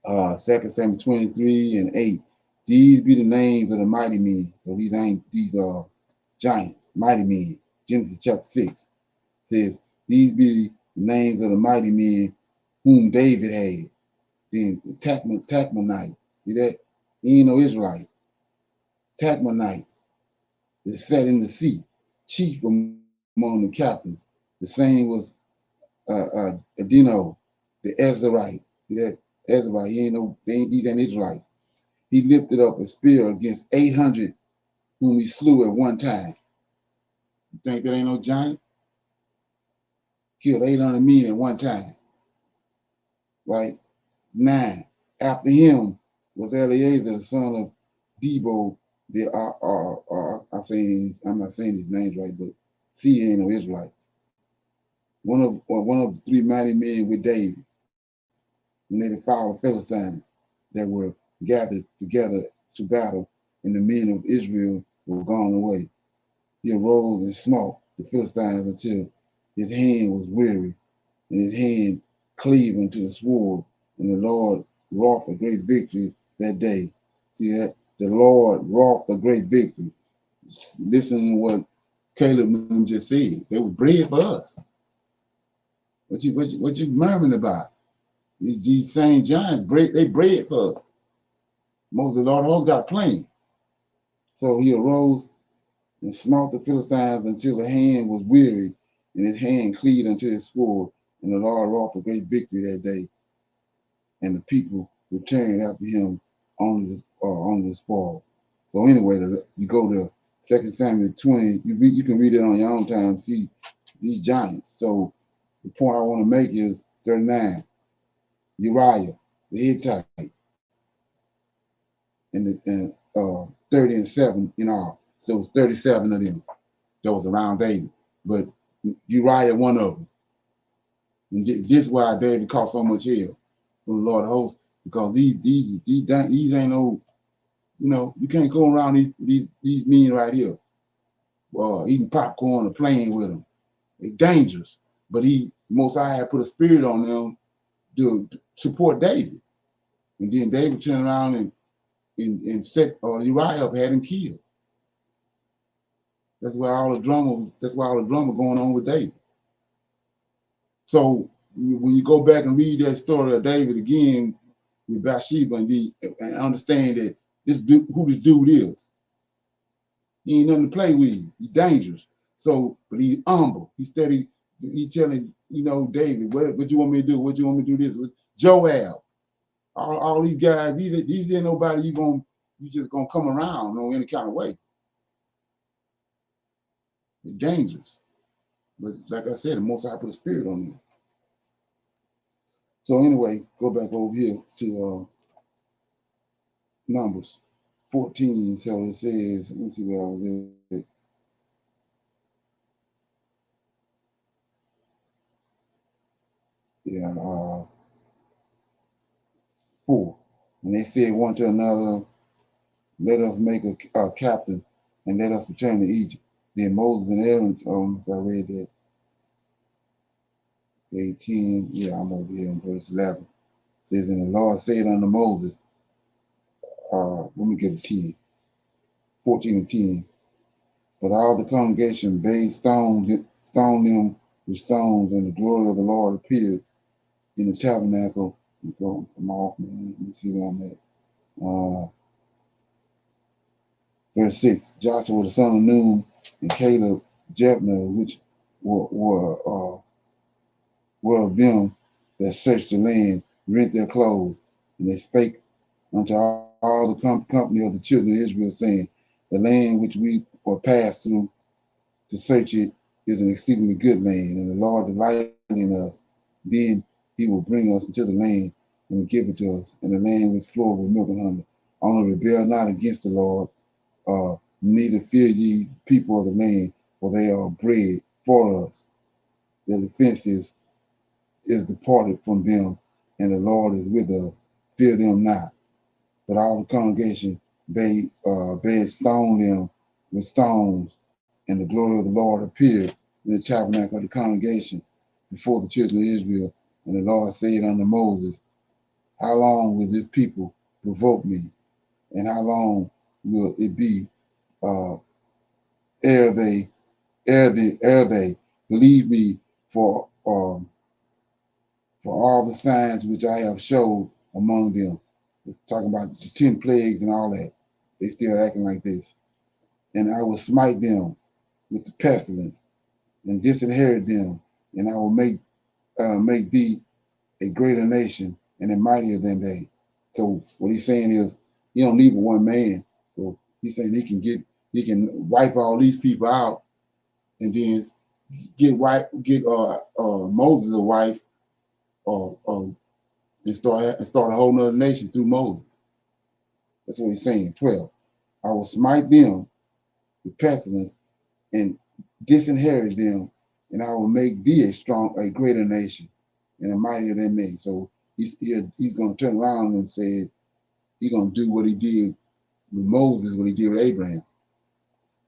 2 Samuel 23 and 8. These be the names of the mighty men. So these are giants, mighty men. Genesis chapter 6 says, these be the names of the mighty men whom David had. Then Tachmonite, see that? He ain't no Israelite. Tachmonite is set in the sea, chief among the captains. The same was Adino, the Ezrahite. See that? Ezrahite, these ain't Israelites. He lifted up a spear against 800 whom he slew at one time. You think that ain't no giant? Killed 800 men at one time, right? 9. After him was Eleazar, the son of Debo. I'm not saying his names right, but see, ain't no Israelite. One of the three mighty men with David, when they fought the Philistines that were gathered together to battle, and the men of Israel were gone away. He arose and smote the Philistines until his hand was weary, and his hand cleaved unto the sword, and the Lord wrought a great victory that day. See that? The Lord wrought a great victory. Listen to what Caleb just said. They were bread for us. What you murmuring about? These same giants, they bread for us. Most of the Lord always got a plan. So he arose and smote the Philistines until the hand was weary, and his hand cleaved unto his sword, and the Lord wrought a great victory that day. And the people returned after him, only on the spoils. So anyway, you go to 2 Samuel 20. You can read it on your own time. See these giants. So the point I want to make is 39. Uriah the Hittite, and 30 and 7 in all. So it was 37 of them that was around David. But Uriah one of them. And this is why David caught so much hell from the Lord of hosts, because these ain't no, you can't go around these men right here, eating popcorn or playing with them. They're dangerous. But Most High had put a spirit on them to support David. And then David turned around and set Uriah up, had him killed. That's why all the drama going on with David. So when you go back and read that story of David again with Bathsheba and understand that who this dude is. He ain't nothing to play with. He's dangerous. So, but he's humble. He's steady. He telling, David, what you want me to do? What you want me to do this? Joab. All these guys, these ain't nobody you just gonna come around any kind of way. They're dangerous. But like I said, the Most High put a spirit on them. So anyway, go back over here to Numbers 14. So it says, let me see where I was at. Yeah, 4. And they said one to another, let us make a captain and let us return to Egypt. Then Moses and Aaron told us, I read that. 18, yeah, I'm over here in verse 11. It says, and the Lord said unto Moses, let me get to 10, 14 and 10. But all the congregation bade stone them with stones, and the glory of the Lord appeared in the tabernacle. I'm off, man. Let me see where I'm at. Verse 6, Joshua the son of Nun and Caleb, Jephtha, which were of them that searched the land, rent their clothes, and they spake unto all the company of the children of Israel, saying, the land which we were passed through to search it is an exceedingly good land, and the Lord delighted in us. Then he will bring us into the land and give it to us, and the land which floweth with milk and honey. Only rebel not against the Lord, neither fear ye people of the land, for they are bread for us. Their defense is departed from them, and the Lord is with us. Fear them not. But all the congregation bade stone them with stones, and the glory of the Lord appeared in the tabernacle of the congregation before the children of Israel. And the Lord said unto Moses, how long will this people provoke me? And how long will it be ere they believe me for all the signs which I have showed among them? It's talking about the 10 plagues and all that. They still acting like this. And I will smite them with the pestilence and disinherit them, and I will make thee a greater nation and a mightier than they. So what he's saying is he don't need but one man. So he's saying he can wipe all these people out and then get Moses a wife and start a whole nother nation through Moses. That's what he's saying. 12. I will smite them with pestilence and disinherit them, and I will make thee a greater nation and a mightier than they. So he's going to turn around and say he's going to do what he did with Moses, what he did with Abraham.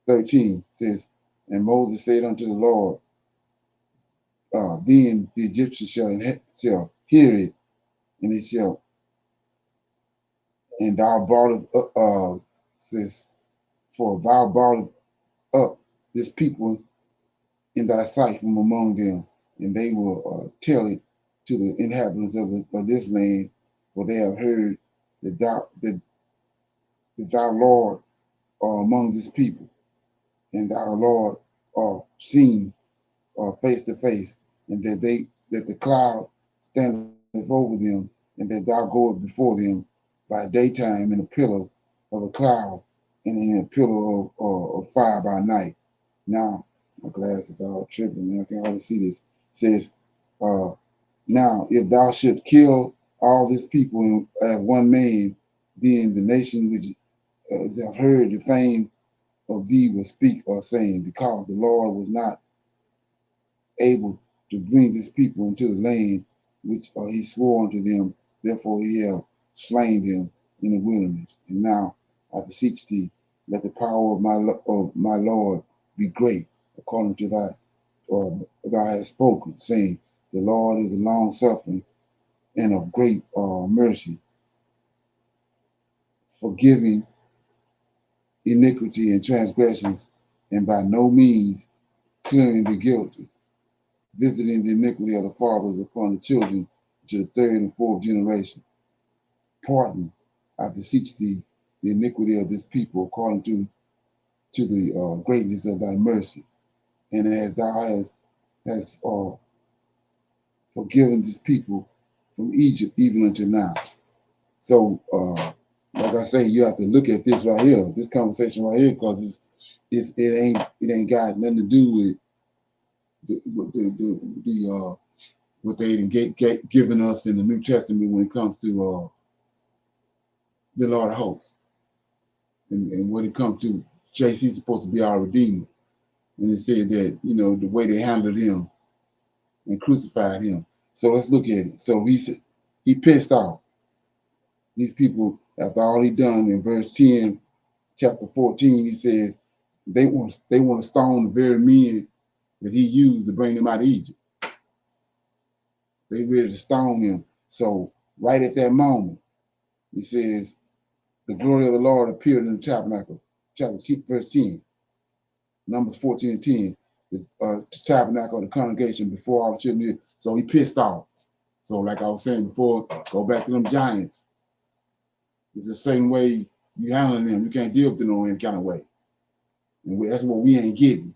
13 says, and Moses said unto the Lord, then the Egyptians shall hear it, and it shall, and thou brought says, for thou brought up this people in thy sight from among them, and they will tell it to the inhabitants of this land, for they have heard that thy Lord are among this people, and thy Lord are seen face to face, and that the cloud standeth over them, and that thou goest before them by daytime in a pillar of a cloud and in a pillar of fire by night. Now, my glasses are all tripping, and I can hardly see this. It says, now, if thou should kill all this people as one man, then the nation which have heard the fame of thee will speak or saying, because the Lord was not able to bring this people into the land which he swore unto them, therefore he have slain them in the wilderness. And now I beseech thee, let the power of my Lord be great, according to thou hast spoken, saying, the Lord is long suffering and of great mercy, forgiving iniquity and transgressions, and by no means clearing the guilty, visiting the iniquity of the fathers upon the children to the third and fourth generation. Pardon, I beseech thee, the iniquity of this people according to the greatness of thy mercy, and as thou hast forgiven this people from Egypt even until now. So, like I say, you have to look at this right here, this conversation right here, because it ain't got nothing to do with what they given us in the New Testament when it comes to the Lord of hosts, and when it comes to JC's supposed to be our Redeemer, and it said that the way they handled him and crucified him. So let's look at it. So he pissed off these people after all he done. In verse 10, chapter 14, he says they want to stone the very men that he used to bring them out of Egypt. They ready to stone him. So right at that moment, he says, the glory of the Lord appeared in the tabernacle, verse 10, Numbers 14 and 10, the tabernacle of the congregation before all the children. So he pissed off. So like I was saying before, go back to them giants. It's the same way you handling them. You can't deal with them in any kind of way. And that's what we ain't getting.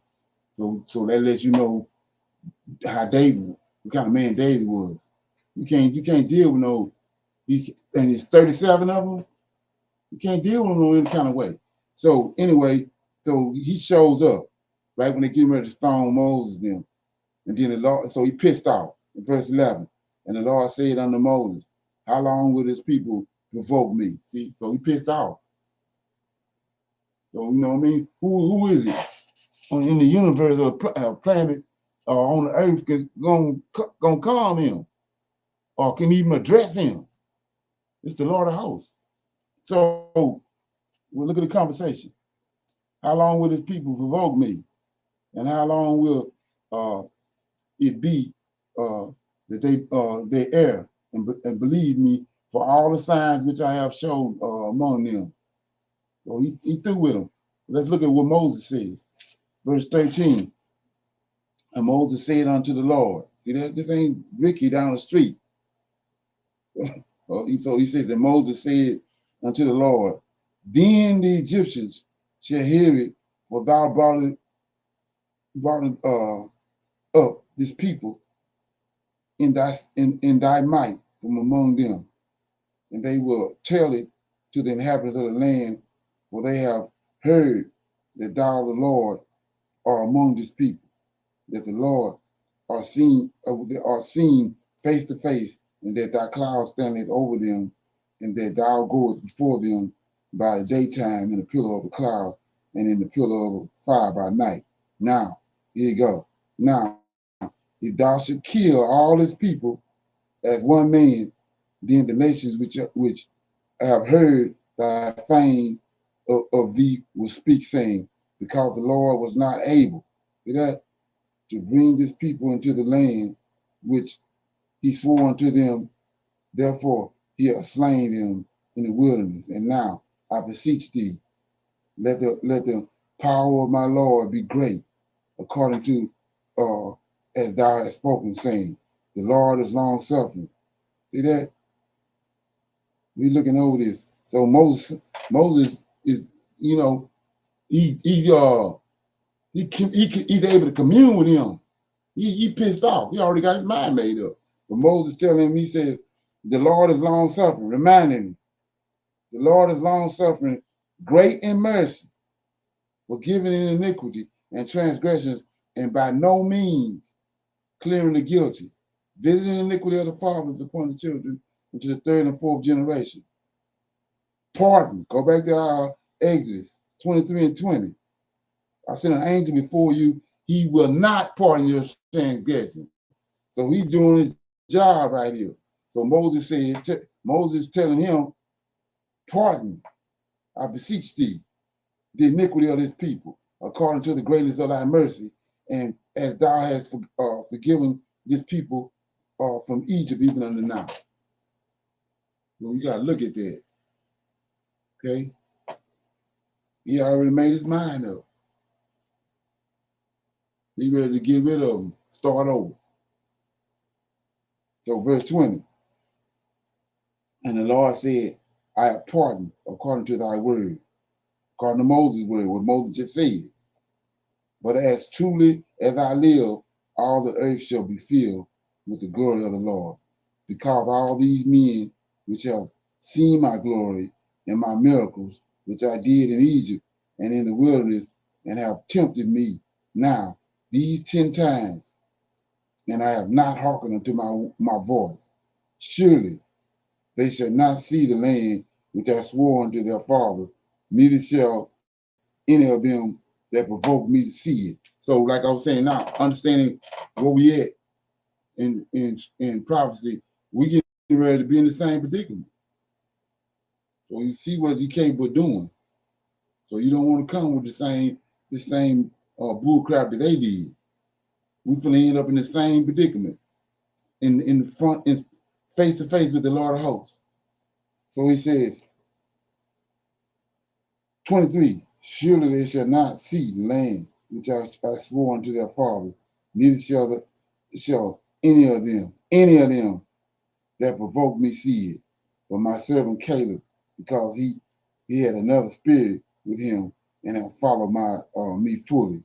So that lets you know how David, what kind of man David was. You can't deal with and it's 37 of them. You can't deal with them in any kind of way. So anyway, so he shows up right when they get ready to stone Moses them. And then the Lord, so he pissed off in verse 11. And the Lord said unto Moses, how long will this people provoke me? See, so he pissed off. So you know what I mean? Who is it in the universe or the planet or on the earth is gonna calm him or can even address him? It's the Lord of hosts. So we'll look at the conversation. How long will his people provoke me? And how long will it be that they err and believe me for all the signs which I have shown among them? So he threw with them. Let's look at what Moses says. Verse 13. And Moses said unto the Lord, see that this ain't Ricky down the street. So he says that Moses said unto the Lord, then the Egyptians shall hear it, for thou brought up this people in thy might from among them, and they will tell it to the inhabitants of the land, for they have heard that thou, the Lord, are among this people, that the Lord are seen face to face, and that thy cloud standeth over them, and that thou goest before them by the daytime in a pillar of a cloud, and in the pillar of fire by night. Now, here you go. Now, if thou should kill all his people as one man, then the nations which have heard thy fame of thee will speak, saying, because the Lord was not able, see that, to bring this people into the land which he swore unto them, therefore he hath slain them in the wilderness. And now I beseech thee, let the power of my Lord be great, according to as thou hast spoken, saying, the Lord is long suffering. See that? We're looking over this. So Moses is, he's able to commune with him. He pissed off. He already got his mind made up. But Moses telling him, he says, the Lord is long suffering, reminding him, the Lord is long suffering great in mercy, forgiving in iniquity and transgressions, and by no means clearing the guilty, visiting iniquity of the fathers upon the children into the third and fourth generation. Pardon. Go back to our Exodus 23 and 20. I sent an angel before you. He will not pardon your transgression. So he's doing his job right here. So Moses said, Moses telling him, pardon, I beseech thee, the iniquity of this people, according to the greatness of thy mercy, and as thou hast forgiven this people from Egypt, even unto now. Well, you got to look at that, okay? He already made his mind up. He ready to get rid of them, start over. So verse 20, and the Lord said, I have pardoned according to thy word, according to Moses' word, what Moses just said. But as truly as I live, all the earth shall be filled with the glory of the Lord, because all these men which have seen my glory and my miracles, which I did in Egypt and in the wilderness, and have tempted me now these 10 times, and I have not hearkened unto my voice. Surely they shall not see the land which I swore unto their fathers, neither shall any of them that provoke me to see it. So, like I was saying now, understanding where we at in prophecy, we getting ready to be in the same predicament. So you see what you capable of doing. So you don't want to come with the same bull crap that they did. We finna end up in the same predicament, in the front, face to face with the Lord of hosts. So he says, 23, surely they shall not see the land which I swore unto their fathers, neither shall any of them that provoke me see it. But my servant Caleb, because he had another spirit with him and have followed me fully,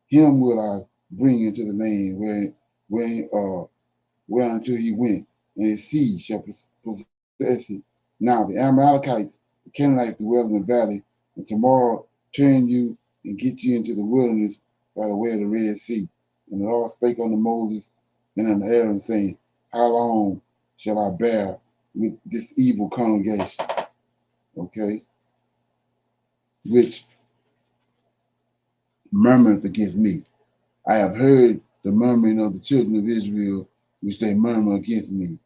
him will I bring into the land whereunto he went, and his seed shall possess it. Now the Amalekites, the Canaanites dwell in the valley, and tomorrow turn you and get you into the wilderness by the way of the Red Sea. And the Lord spake unto Moses and unto Aaron, saying, how long shall I bear with this evil congregation? Okay, which murmureth against me. I have heard the murmuring of the children of Israel, which they murmur against me.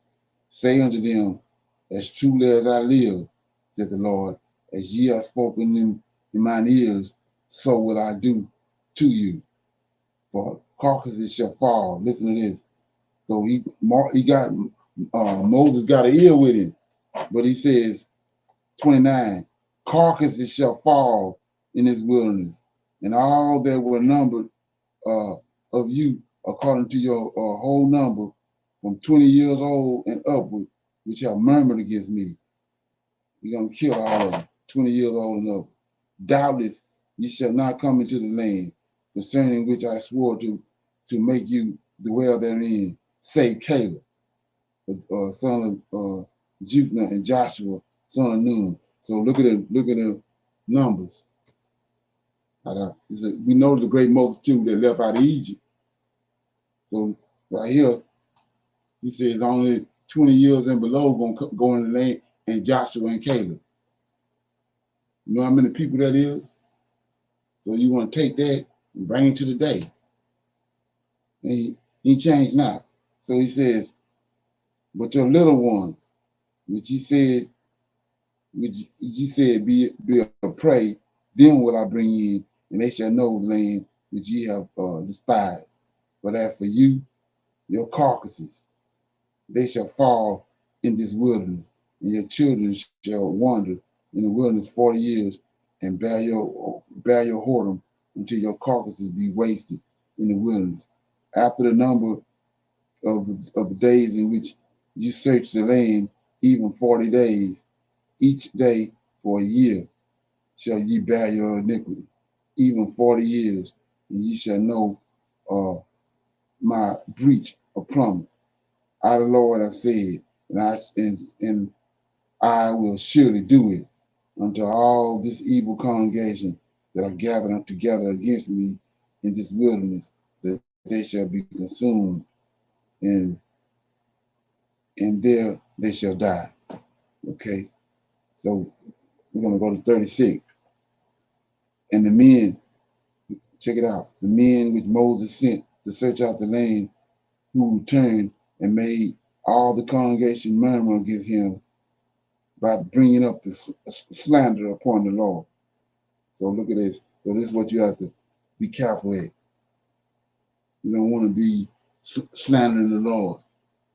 Say unto them, as truly as I live, says the Lord, as ye have spoken in mine ears, so will I do to you. For carcasses shall fall. Listen to this. So Moses got an ear with him, but he says, 29, carcasses shall fall in this wilderness, and all that were numbered of you according to your whole number from 20 years old and upward, which have murmured against me. You're going to kill all of them, 20 years old and up. Doubtless ye shall not come into the land concerning which I swore to make you dwell therein, save Caleb, son of Jephunneh, and Joshua, son of Nun. So look at the numbers. We know the great multitude that left out of Egypt. So right here, he says only 20 years and below going to go in the land, and Joshua and Caleb. You know how many people that is? So you want to take that and bring it to the day. And he changed not. So he says, but your little ones, which he said be a prey, then will I bring in, and they shall know the land which ye have despised. But as for you, your carcasses, they shall fall in this wilderness, and your children shall wander in the wilderness 40 years, and bear your whoredom until your carcasses be wasted in the wilderness. After the number of the days in which you search the land, even 40 days, each day for a year shall ye bear your iniquity, even 40 years, and ye shall know my breach of promise. I, the Lord, have said, and I will surely do it. unto all this evil congregation that are gathered up together against me in this wilderness, that they shall be consumed, and there they shall die. Okay, so we're gonna go to 36. And the men, check it out, the men which Moses sent to search out the land, who returned and made all the congregation murmur against him by bringing up the slander upon the Lord. So look at this. So this is what you have to be careful with. You don't want to be slandering the Lord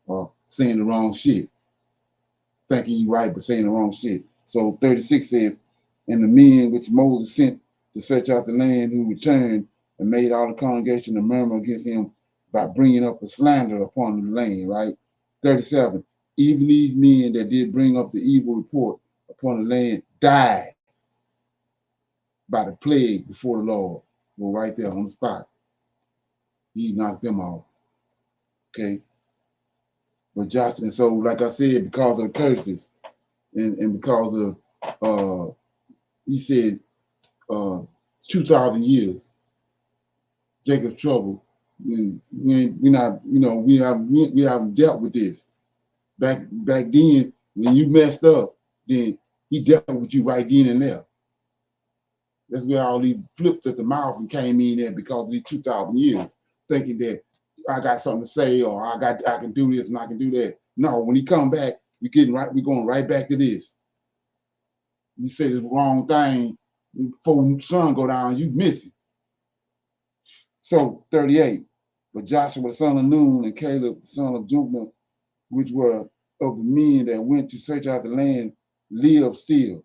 or saying the wrong shit, thinking you right but saying the wrong shit. So 36 says, and the men which Moses sent to search out the land, who returned and made all the congregation to murmur against him by bringing up a slander upon the land, right? 37, even these men that did bring up the evil report upon the land died by the plague before the Lord. Well, right there on the spot. He knocked them off. Okay. But Joshua, and so like I said, because of the curses and because of he said 2,000 years, Jacob's trouble. We not, we haven't dealt with this. Back then, when you messed up, then he dealt with you right then and there. That's where all these flips at the mouth and came in there, because of these 2,000 years, thinking that I got something to say, or I can do this and I can do that. No, when he come back, we're going right back to this. You say the wrong thing before the sun go down, you miss it. So 38, but Joshua the son of Nun and Caleb the son of Jephunneh, which were of the men that went to search out the land, lived still.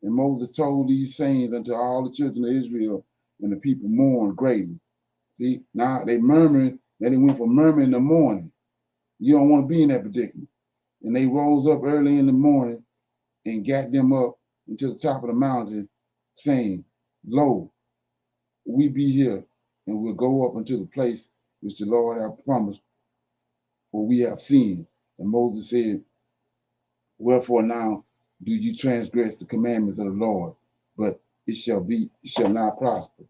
And Moses told these sayings unto all the children of Israel, and the people mourned greatly. See, now they murmuring, that they went from murmuring in the morning. You don't want to be in that predicament. And they rose up early in the morning and got them up into the top of the mountain, saying, Lo, we be here, and we'll go up unto the place which the Lord hath promised, for we have sinned. And Moses said, wherefore now do you transgress the commandments of the Lord? But it shall not prosper.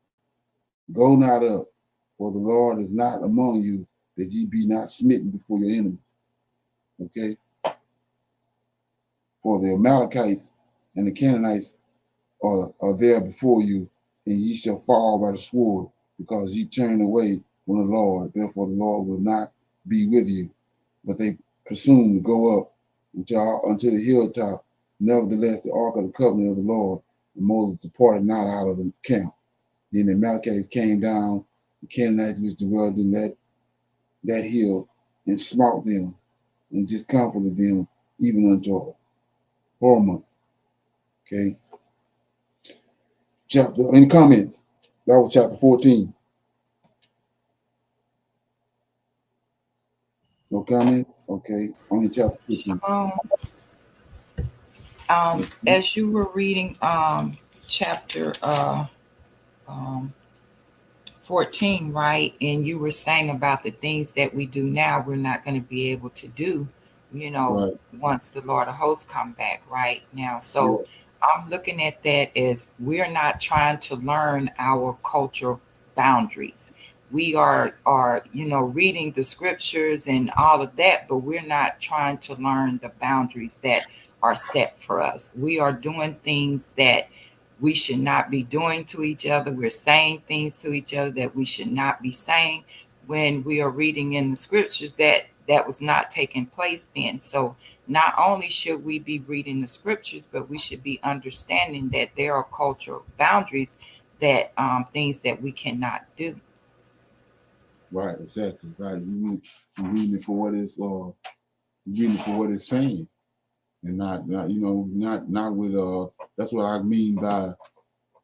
Go not up, for the Lord is not among you, that ye be not smitten before your enemies. Okay? For the Amalekites and the Canaanites are there before you, and ye shall fall by the sword, because ye turn away from the Lord. Therefore the Lord will not be with you. But they presume to go up unto the hilltop. Nevertheless, the ark of the covenant of the Lord, and Moses departed not out of the camp. Then the Amalekites came down, the Canaanites which dwelled in that hill, and smote them, and discomfited them, even unto Hormah. Okay. Chapter, any comments? That was chapter 14. No comments? Okay. Only chapter 15. As you were reading chapter 14, right, and you were saying about the things that we do now, we're not going to be able to do, Right. once the Lord of hosts come back right now. So Yeah. I'm looking at that as we're not trying to learn our cultural boundaries. We are reading the scriptures and all of that, but we're not trying to learn the boundaries that are set for us. We are doing things that we should not be doing to each other. We're saying things to each other that we should not be saying when we are reading in the scriptures that was not taking place then. So not only should we be reading the scriptures, but we should be understanding that there are cultural boundaries, that things that we cannot do. Right, exactly. Right. You reading it for what it's saying. And not with that's what I mean by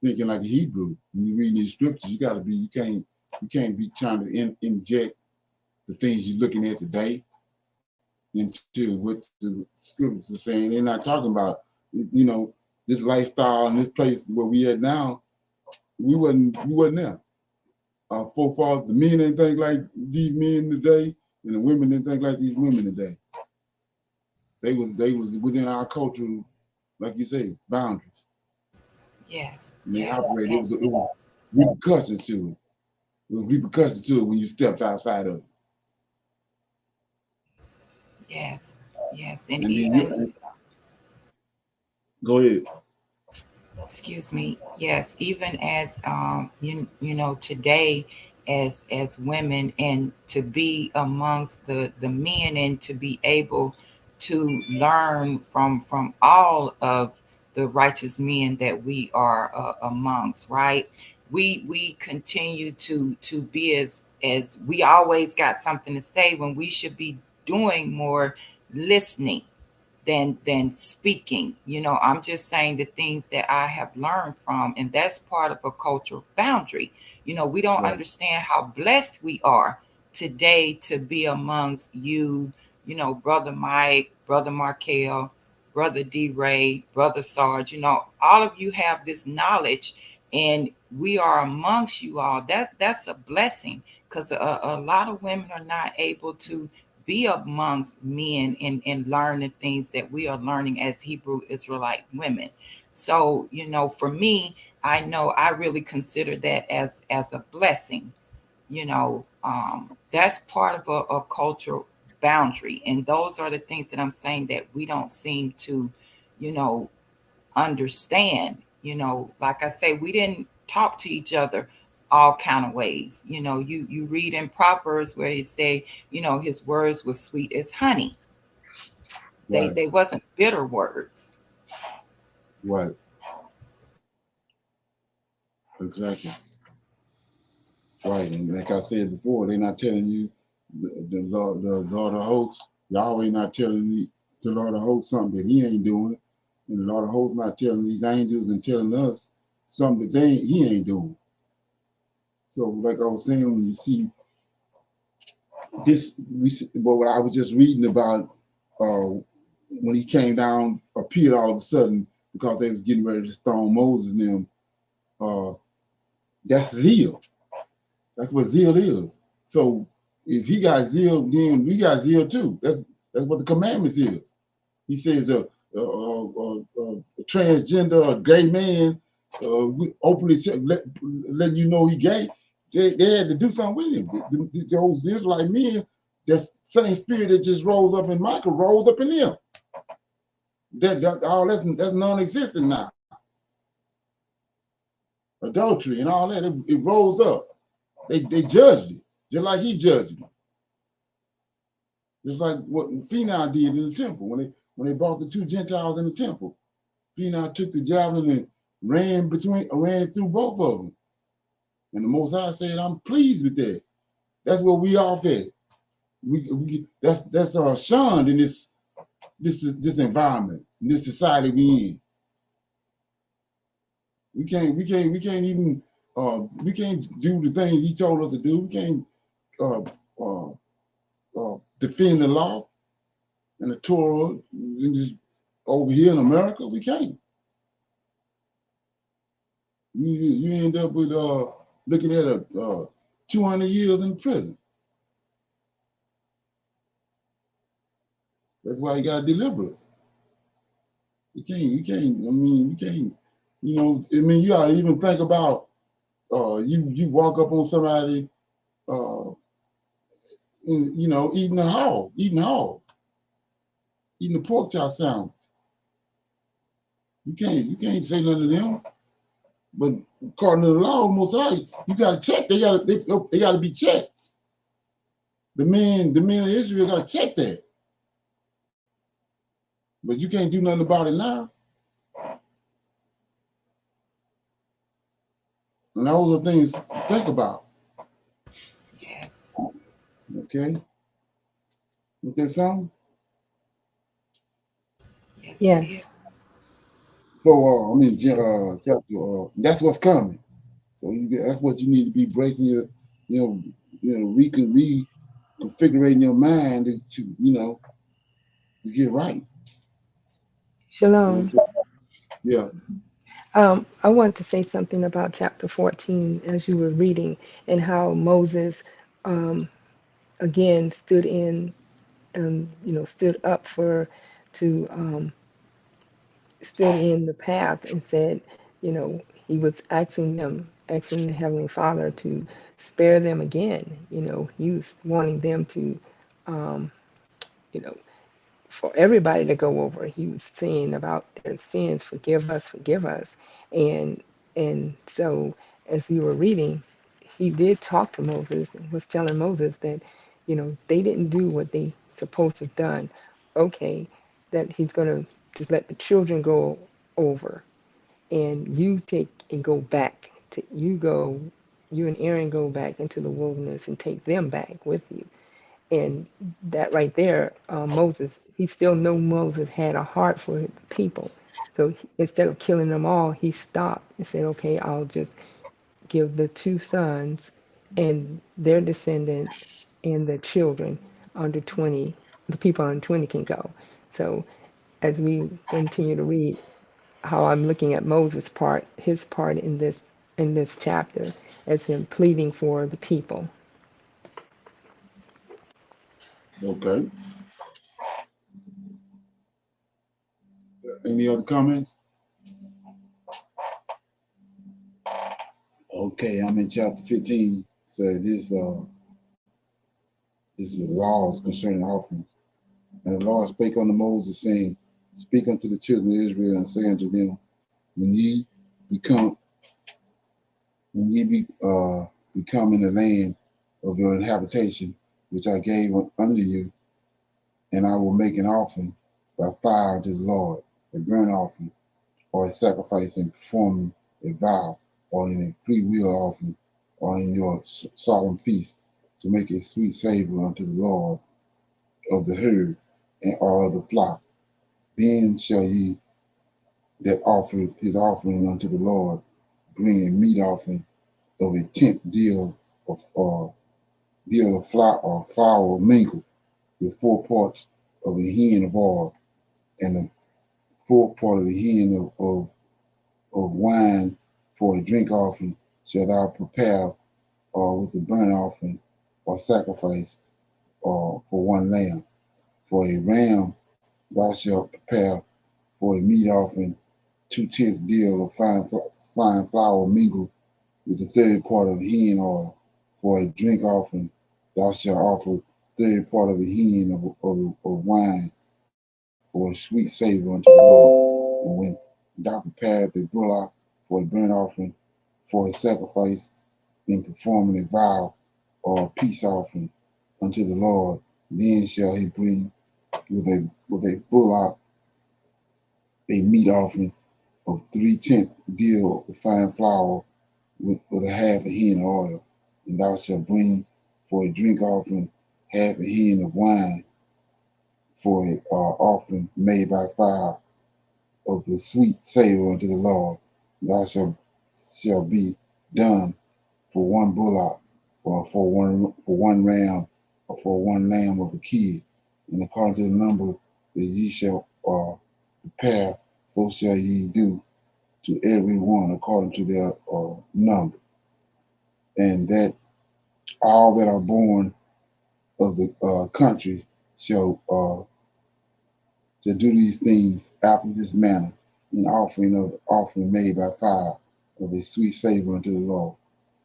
thinking like a Hebrew. When you read these scriptures, you can't be trying to inject the things you're looking at today into what the scriptures are saying. They're not talking about this lifestyle and this place where we at now. We wasn't there. Forefathers, the men didn't think like these men today, and the women didn't think like these women today. They was within our cultural like you say, boundaries. Yes, And they yes, operate. and It was repercussions to it. It was repercussions to it when you stepped outside of it. yes, yes, and And then even, you go ahead. excuse me, yes, even as you know today, as women, and to be amongst the men, and to be able to learn from all of the righteous men that we are amongst, right? We continue to be as we always got something to say, when we should be doing more listening than speaking. I'm just saying the things that I have learned from, and that's part of a cultural boundary. We don't Right. understand how blessed we are today to be amongst you, brother Mike, brother Markel, brother D Ray, brother Sarge. All of you have this knowledge, and we are amongst you all. That's a blessing, because a lot of women are not able to be amongst men and learn the things that we are learning as Hebrew Israelite women. So, for me, I know I really consider that as a blessing. That's part of a cultural boundary. And those are the things that I'm saying that we don't seem to, you know, understand. Like I say, we didn't talk to each other all kind of ways. You read in Proverbs where he say, his words were sweet as honey. they Right. they wasn't bitter words. Right. Exactly. Right. And like I said before, they're not telling you the Lord of hosts. Yahweh not telling the Lord of hosts something that he ain't doing. And the Lord of hosts not telling these angels and telling us something that he ain't doing. So like I was saying, when you see this, but what I was just reading about uh, when he came down, appeared all of a sudden because they was getting ready to stone Moses and them. Uh, that's zeal. That's what zeal is. So if he got zeal, then we got zeal too. That's what the commandments is. He says a transgender, a gay man, openly letting you know he gay. They had to do something with him. Those Israelite men, that same spirit that just rose up in Michael rose up in him. That's non-existent now. Adultery and all that, it rose up. They judged it just like he judged it. Just like what Phinehas did in the temple when they brought the two Gentiles in the temple. Phinehas took the javelin and ran it through both of them. And the Most High said, "I'm pleased with that." That's what we off at. That's shunned in this environment, in this society we in. We can't do the things he told us to do. We can't uh, uh, defend the law and the Torah and just over here in America. We can't. You end up with looking at a 200 years in prison. That's why he got to deliver us. We can't. I mean, we can't. I mean, you gotta even think about you walk up on somebody, uh, eating the pork chop sandwich. You can't say nothing to them. But according to the law, most high, you gotta check. They gotta be checked. The men of Israel gotta check that. But you can't do nothing about it now. And those are things to think about. Yes, Okay, is that something? yes, it Yes. is. So I mean, chapter. That's what's coming. So that's what you need to be bracing you know, reconfiguring your mind to get right. Shalom. So, yeah, I want to say something about chapter 14 as you were reading, and how Moses um, again stood in, stood up to stood in the path and said, you know, he was asking them, asking the Heavenly Father to spare them again. You know, he was wanting them to, um, you know, for everybody to go over. He was saying about their sins, forgive us. And so as we were reading, he did talk to Moses and was telling Moses that, you know, they didn't do what they supposed to have done. Okay, that he's gonna just let the children go over and you take and go back to you and Aaron go back into the wilderness and take them back with you. And that right there, Moses, he still knew Moses had a heart for the people. So instead of killing them all, he stopped and said, okay, I'll just give the two sons and their descendants and the children under 20, the people under 20 can go. So as we continue to read, how I'm looking at Moses' part, his part in this chapter, as him pleading for the people. Okay. Any other comments? Okay, I'm in chapter 15. So this is the laws concerning offerings. And the Lord spake unto Moses, saying, speak unto the children of Israel, and say unto them, when ye become when ye become in the land of your habitation, which I gave unto you, and I will make an offering by fire unto the Lord, a burnt offering, or a sacrifice in performing a vow, or in a free will offering, or in your solemn feast, to make a sweet savor unto the Lord of the herd and or of the flock. Then shall ye that offer his offering unto the Lord bring a meat offering of a tenth deal of flour or flour mingled with 4 parts of a hin of oil, and a 4 part of a hin of wine for a drink offering shall thou prepare with the burnt offering or sacrifice for one lamb. For a ram thou shalt prepare for a meat offering 2/10 deal of fine flour mingled with the 30 part of a hin oil. For a drink offering thou shalt offer 30 part of a hin of wine for a sweet savor unto the Lord. And when thou preparest a bullock for a burnt offering, for a sacrifice in performing a vow or a peace offering unto the Lord, then shall he bring with a bullock a meat offering of 3/10 deal of fine flour with a half a hin of oil. And thou shalt bring for a drink offering half a hin of wine for a offering made by fire of the sweet savor unto the Lord. Thou shall be done for one bullock, or for one ram, or for one lamb of a kid, and according to the number that ye shall prepare, so shall ye do to every one according to their number. And that all that are born of the country shall do these things after this manner, in offering made by fire of a sweet savor unto the Lord.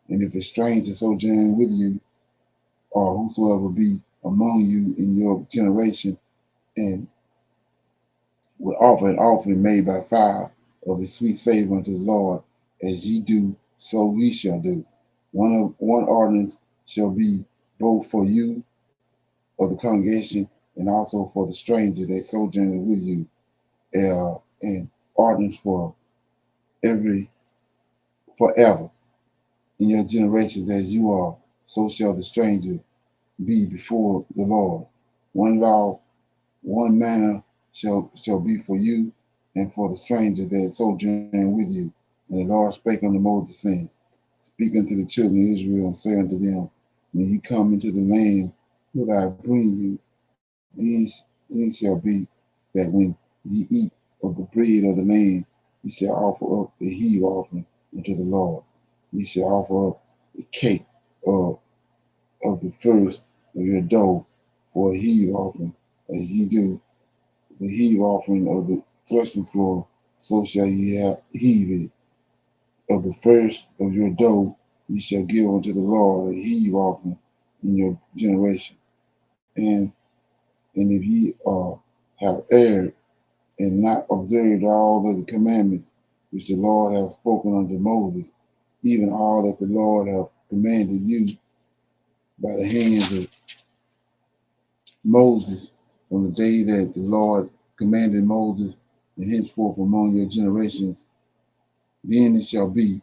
And if a stranger sojourn with you, or whosoever be among you in your generation, and will offer an offering made by fire of a sweet savor unto the Lord, as ye do, so we shall do. One ordinance shall be both for you of the congregation, and also for the stranger that sojourneth with you, and ordinance for every forever in your generations as you are, so shall the stranger be before the Lord. One law, one manner shall be for you and for the stranger that sojourn with you. And the Lord spake unto Moses, saying, speak unto the children of Israel, and say unto them, when you come into the land whither I bring you, these shall be that when ye eat of the bread of the land, ye shall offer up a heave offering unto the Lord. Ye shall offer up a cake of the first of your dough for a heave offering, as ye do the heave offering of the threshing floor so shall ye heave it. Of the first of your dough ye shall give unto the Lord a heave offering in your generation. And if ye have erred and not observed all of the commandments which the Lord hath spoken unto Moses, even all that the Lord hath commanded you by the hands of Moses, on the day that the Lord commanded Moses, and henceforth among your generations, then it shall be,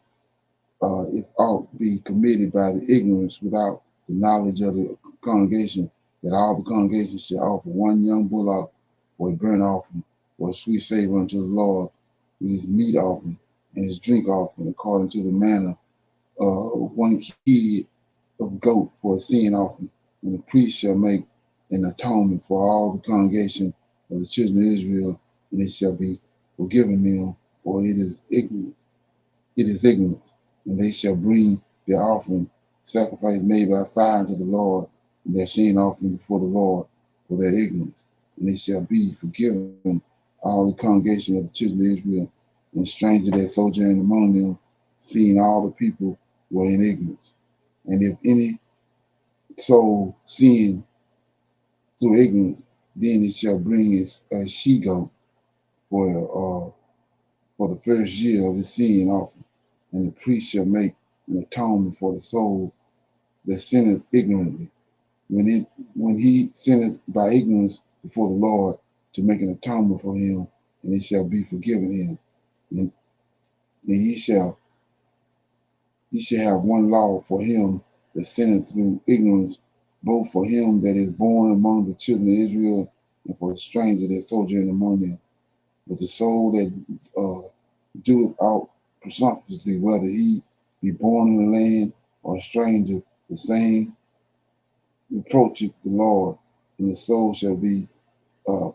if aught be committed by the ignorance without the knowledge of the congregation, that all the congregation shall offer one young bullock for a burnt offering, or a sweet savor unto the Lord, with his meat offering and his drink offering, according to the manner of one kid of goat for a sin offering. And the priest shall make an atonement for all the congregation of the children of Israel, and it shall be forgiven them, for it is ignorant. It is ignorance. And they shall bring their offering, sacrifice made by fire unto the Lord, and their sin offering before the Lord for their ignorance. And it shall be forgiven all the congregation of the children of Israel, and strangers that sojourn among them, seeing all the people were in ignorance. And if any soul sin through ignorance, then it shall bring a she goat for the first year of his sin offering. And the priest shall make an atonement for the soul that sinneth ignorantly, when he sinneth by ignorance before the Lord, to make an atonement for him, and it shall be forgiven him. And ye shall have one law for him that sinneth through ignorance, both for him that is born among the children of Israel, and for the stranger that sojourn among them. But the soul that doeth out presumptuously, whether he be born in the land or a stranger, the same reproacheth the Lord, and his soul shall be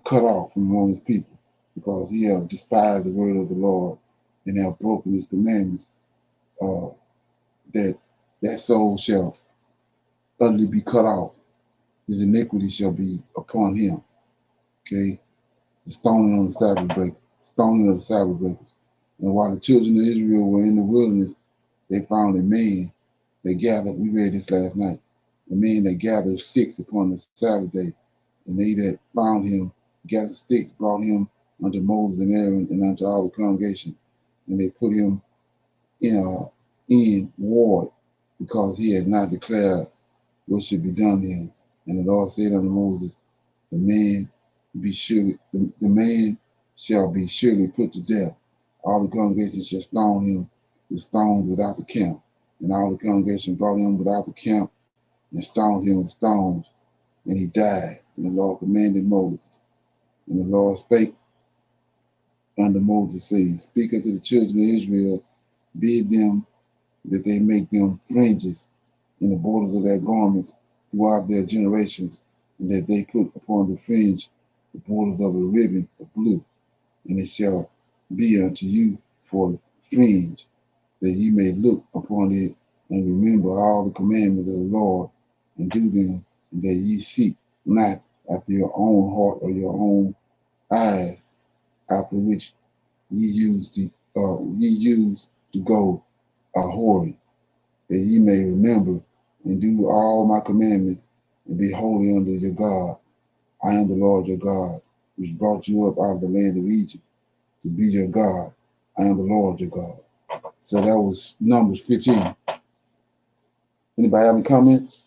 cut off from among his people, because he hath despised the word of the Lord, and hath broken his commandments. That soul shall utterly be cut off. His iniquity shall be upon him. Okay, the stoning of the Sabbath breakers. And while the children of Israel were in the wilderness, they found a man that gathered. We read this last night. A man that gathered sticks upon the Sabbath day, and they that found him gathered sticks, brought him unto Moses and Aaron and unto all the congregation, and they put him in ward, because he had not declared what should be done to him. And the Lord said unto Moses, the man shall be surely put to death. All the congregation shall stone him with stones without the camp. And all the congregation brought him without the camp and stoned him with stones, and he died. And the Lord commanded Moses. And the Lord spake unto Moses, saying, speak unto the children of Israel, bid them that they make them fringes in the borders of their garments throughout their generations, and that they put upon the fringe the borders of a ribbon of blue. And it shall be unto you for a fringe, that ye may look upon it and remember all the commandments of the Lord, and do them, and that ye seek not after your own heart or your own eyes, after which ye used to go whoring, that ye may remember and do all my commandments, and be holy unto your God. I am the Lord your God, which brought you up out of the land of Egypt, to be your God. I am the Lord your God. So that was Numbers 15. Anybody have any comments?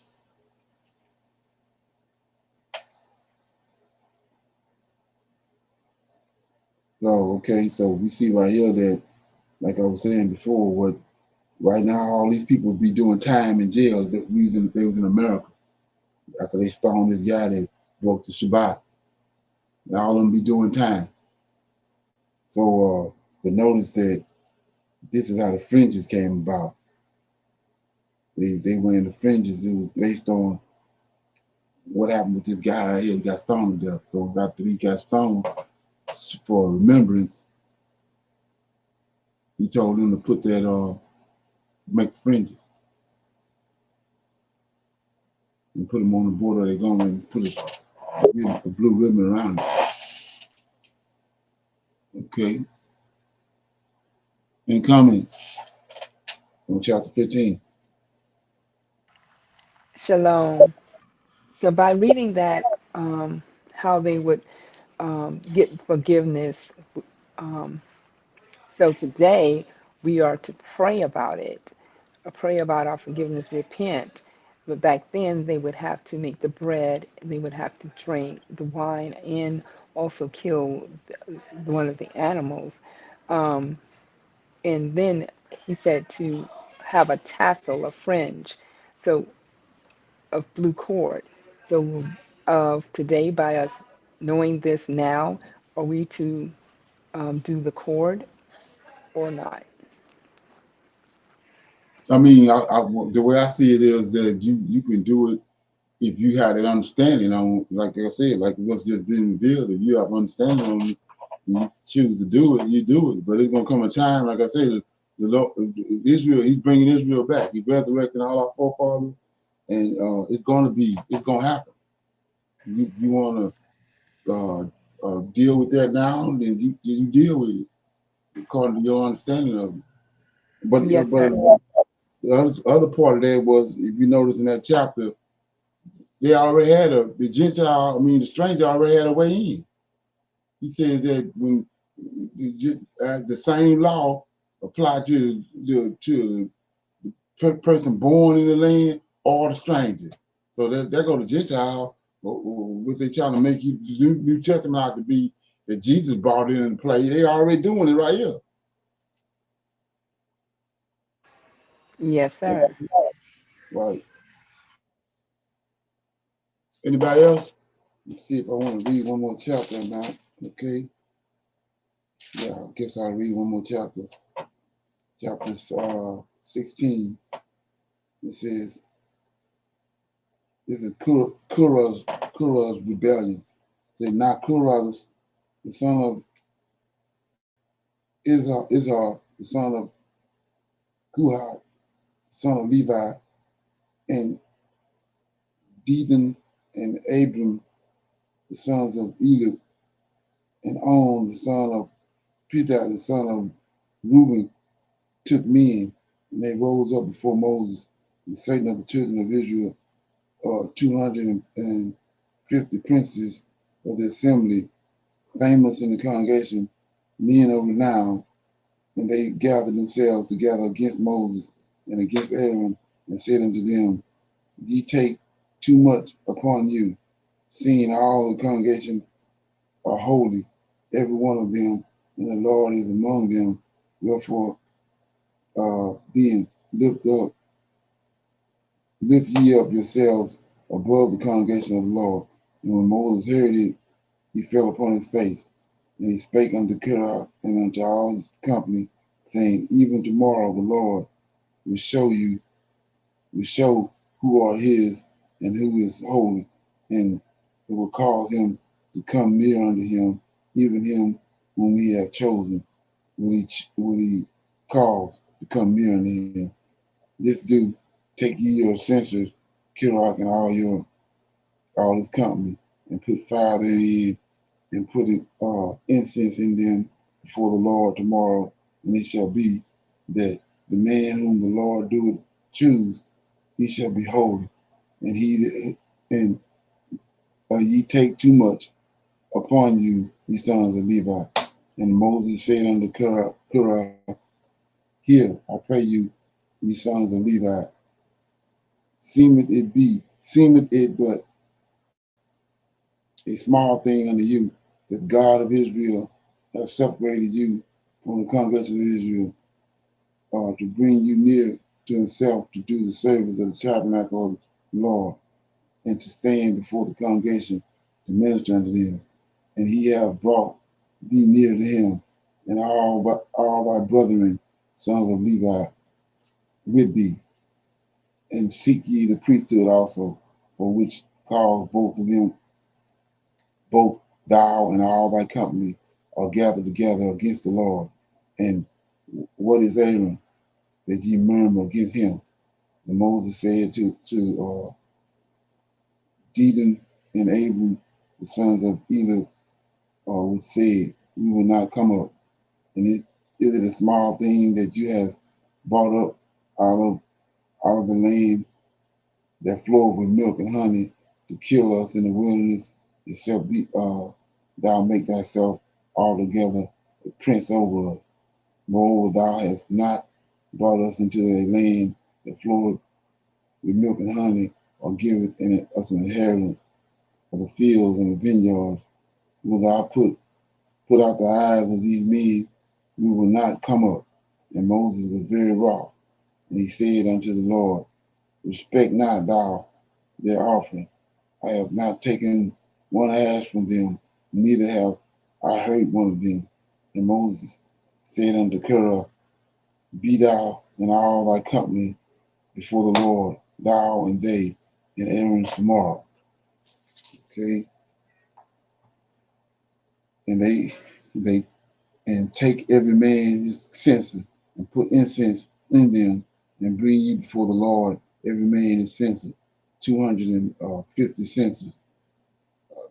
So, okay, so we see right here that, like I was saying before, what right now all these people be doing time in jails that they was in America after they stoned this guy that broke the Shabbat. And all of them be doing time. So, but notice that this is how the fringes came about. They were in the fringes. It was based on what happened with this guy right here. He got stoned to death. So after he got stoned, for remembrance, he told them to put that, make the fringes and put them on the border of their garment and put a blue ribbon around it. Okay. Any comment on chapter 15? Shalom. So by reading that, how they would get forgiveness. Um, so today we are to pray about it, pray about our forgiveness, repent. But back then they would have to make the bread, they would have to drink the wine, and also kill one of the animals. Um, and then he said to have a tassel, a fringe, so of blue cord. So of today, by us knowing this now, are we to do the cord or not? I mean, the way I see it is that you can do it if you had an understanding on, like I said, like what's just been revealed. If you have understanding on it, you choose to do it, you do it. But it's gonna come a time, like I said, the Lord, Israel, He's bringing Israel back. He's resurrecting all our forefathers, and it's gonna happen. You want to deal with that now, then you deal with it according to your understanding of it. But Yes, but sir. the other part of that was, if you notice in that chapter, they already had the Gentile, I mean, the stranger already had a way in. He says that when the same law applied to the person born in the land or the stranger. So that go to Gentile, which they trying to make you the New Testament out to be that Jesus brought in play. They already doing it right here. Yes, sir. Right. Anybody else? Let's see if I want to read one more chapter or not. Okay. Yeah, I guess I'll read one more chapter. Chapter 16. It says, this is Korah's rebellion. It says, now Korah, the son of Izhar, the son of Kuhat, son of Levi, and Dedan and Abram, the sons of Eliab, and On, the son of Pedah, the son of Reuben, took men, and they rose up before Moses, and certain of the children of Israel, 250 princes of the assembly, famous in the congregation, men of renown, and they gathered themselves together against Moses and against Aaron, and said unto them, Ye take too much upon you, seeing all the congregation are holy, every one of them, and the Lord is among them. Wherefore, then lift ye up yourselves above the congregation of the Lord. And when Moses heard it, he fell upon his face, and he spake unto Korah and unto all his company, saying, Even tomorrow the Lord will show who are his and who is holy, and it will cause him to come near unto him, even him whom he hath chosen, will he cause to come near unto him. This do, take ye your censers, Kirach, and all his company, and put fire therein, and put incense in them before the Lord tomorrow, and it shall be that the man whom the Lord doeth choose, he shall be holy, and ye take too much upon you, ye sons of Levi. And Moses said unto Korah, Hear, I pray you, ye sons of Levi, seemeth it but a small thing unto you, that God of Israel hath separated you from the congregation of Israel, to bring you near to himself, to do the service of the tabernacle of the Lord, and to stand before the congregation to minister unto them. And he hath brought thee near to him, and all thy brethren, sons of Levi, with thee. And seek ye the priesthood also, for which cause both thou and all thy company are gathered together against the Lord. And what is Aaron, that ye murmur against him? And Moses said to Dedan and Abram, the sons of Eliab, which said, We will not come up. And Is it a small thing that you have brought up out of the land that floweth with milk and honey to kill us in the wilderness, except thou make thyself altogether a prince over us? Moreover, thou hast not brought us into a land that floweth with milk and honey, or giveth in us an inheritance of the fields and the vineyards. Will thou put out the eyes of these men, we will not come up. And Moses was very wroth, and he said unto the Lord, respect not thou their offering. I have not taken one ass from them, neither have I hurt one of them. And Moses said unto Korah, be thou and all thy company before the Lord, thou and they, and Aaron tomorrow. Okay, and they and take every man his censer and put incense in them, and bring ye before the Lord every man his censer, 250 censers.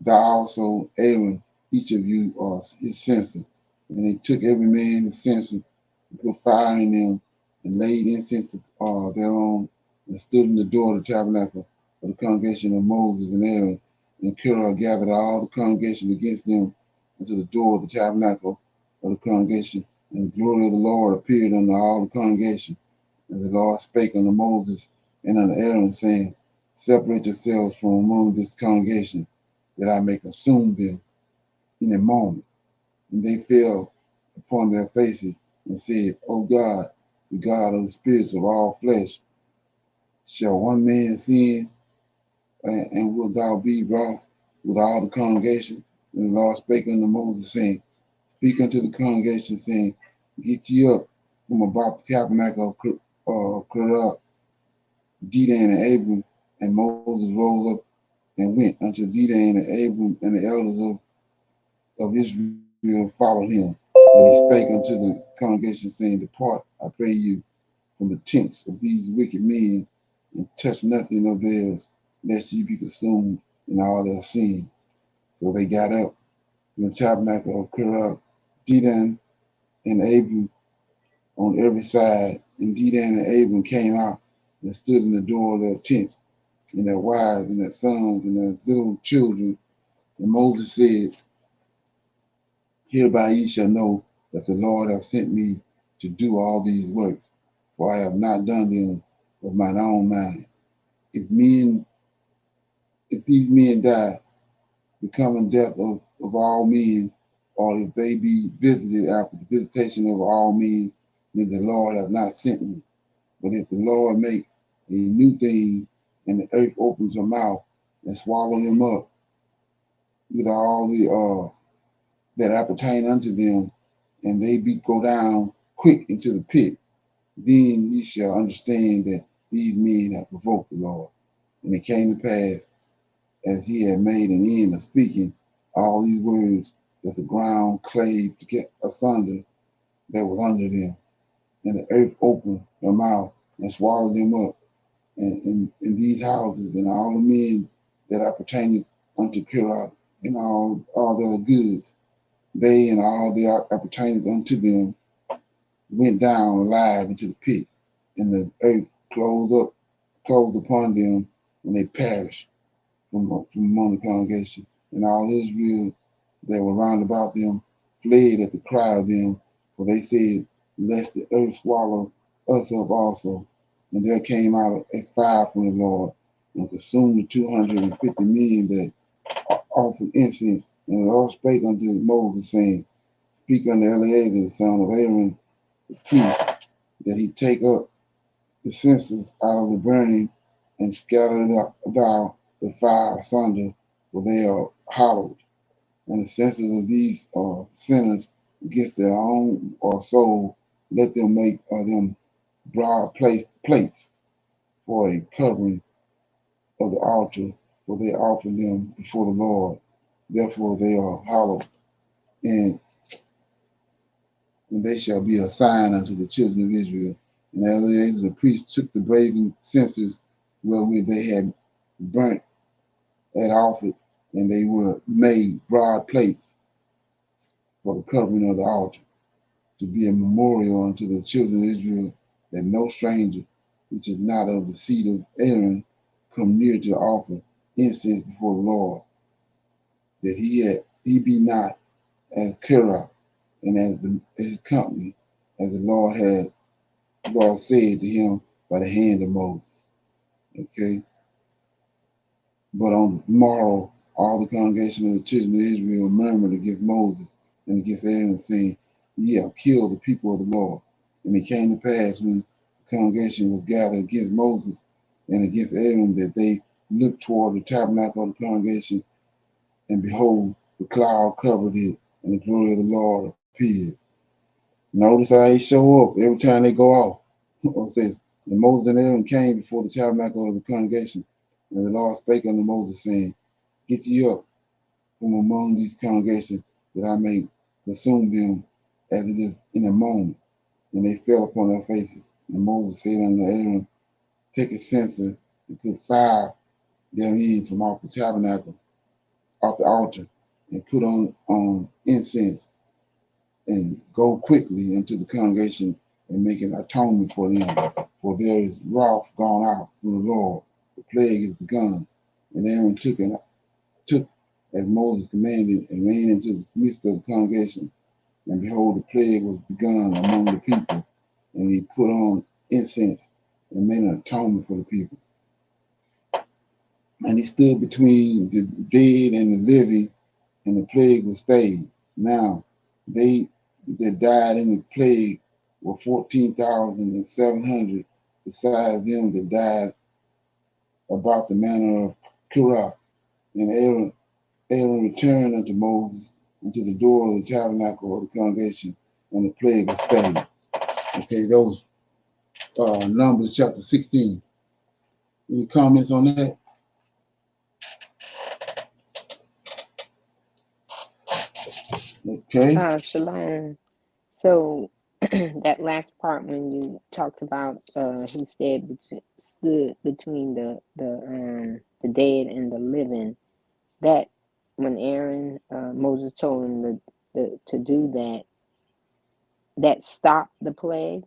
Thou also, Aaron, each of you his censer. And they took every man his censer, and put fire in them, and laid incense thereon, and stood in the door of the tabernacle of the congregation of Moses and Aaron. And Korah gathered all the congregation against them unto the door of the tabernacle of the congregation, and the glory of the Lord appeared unto all the congregation. And the Lord spake unto Moses and unto Aaron, saying, separate yourselves from among this congregation, that I may consume them in a moment. And they fell upon their faces and said, O God, the God of the spirits of all flesh, shall one man sin, and wilt thou be wroth with all the congregation? And the Lord spake unto Moses, saying, speak unto the congregation, saying, get ye up from about the tabernacle of Korah, Dedan, and Abram. And Moses rose up and went unto Dedan and Abram, and the elders of Israel followed him. And he spake unto the congregation, saying, depart, I pray you, from the tents of these wicked men, and touch nothing of theirs, lest ye be consumed in all their sin. So they got up from the tabernacle of Korah, Dedan and Abram on every side. And Dedan and Abram came out and stood in the door of their tents, and their wives and their sons and their little children. And Moses said, hereby ye shall know that the Lord hath sent me to do all these works, for I have not done them of mine own mind. If these men die, the common death of all men, or if they be visited after the visitation of all men, then the Lord hath not sent me. But if the Lord make a new thing, and the earth opens her mouth and swallow them up with all the that appertain unto them, and they be go down quick into the pit, then ye shall understand that these men have provoked the Lord. And it came to pass, as he had made an end of speaking all these words, that the ground clave to get asunder that was under them, and the earth opened her mouth and swallowed them up. And in these houses, and all the men that appertained unto Korah, and all their goods, they and all that appertained unto them went down alive into the pit, and the earth closed upon them, and they perished from among the congregation. And all Israel that were round about them fled at the cry of them, for they said, lest the earth swallow us up also. And there came out a fire from the Lord, and consumed the 250 men that offered incense. And the Lord spake unto Moses, saying, speak unto Eleazar the son of Aaron the priest, that he take up the censers out of the burning, and scatter thou the fire asunder, for they are hollowed. And the censers of these sinners against their own soul, let them make them broad plates for a covering of the altar, for they offer them before the Lord. Therefore they are hollowed, and they shall be a sign unto the children of Israel. And Eleazar the priest took the brazen censers wherewith they had burnt at offered, and they were made broad plates for the covering of the altar. to be a memorial unto the children of Israel, that no stranger which is not of the seed of Aaron come near to offer incense before the Lord, that he be not as Korah and as his company, as the Lord said to him by the hand of Moses. Okay. But on the morrow, all the congregation of the children of Israel murmured against Moses and against Aaron, saying, Ye have killed the people of the Lord. And it came to pass, when the congregation was gathered against Moses and against Aaron, that they looked toward the tabernacle of the congregation, and behold, the cloud covered it, and the glory of the Lord appeared. Notice how they show up every time they go off. It says, and Moses and Aaron came before the tabernacle of the congregation, and the Lord spake unto Moses, saying, Get ye up from among these congregations, that I may consume them as it is in a moment. And they fell upon their faces. And Moses said unto Aaron, Take a censer and put fire therein from off the tabernacle, off the altar, and put on incense, and go quickly into the congregation and make an atonement for them. For there is wrath gone out from the Lord. The plague is begun. And Aaron took as Moses commanded, and ran into the midst of the congregation. And behold, the plague was begun among the people. And he put on incense and made an atonement for the people. And he stood between the dead and the living, and the plague was stayed. Now, they that died in the plague were 14,700, besides them that died about the manner of Korah. And Aaron returned unto Moses into the door of the tabernacle of the congregation, and the plague was stayed. Okay, those Numbers chapter 16. Any comments on that? Okay. Shalom. So that last part when you talked about he stood between the dead and the living, that when Aaron Moses told him to do that, that stopped the plague,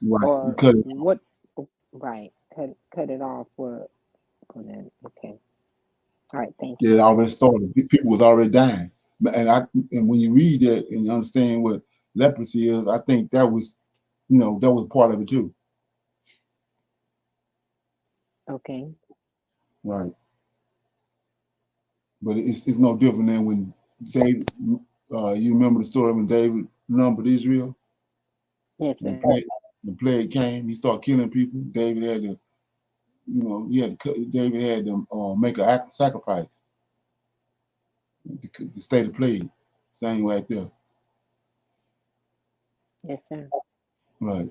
Right. or Cut it. what? Right, cut it off. Okay. All right, thank you. It already started. People was already dying. And when you read that and you understand what leprosy is, I think that was, that was part of it too. Okay. Right. But it's no different than when David, you remember the story when David numbered Israel? Yes, sir. The plague came, he started killing people. David had to, David had to make a sacrifice to stay the plague. Same right there. Yes, sir. Right.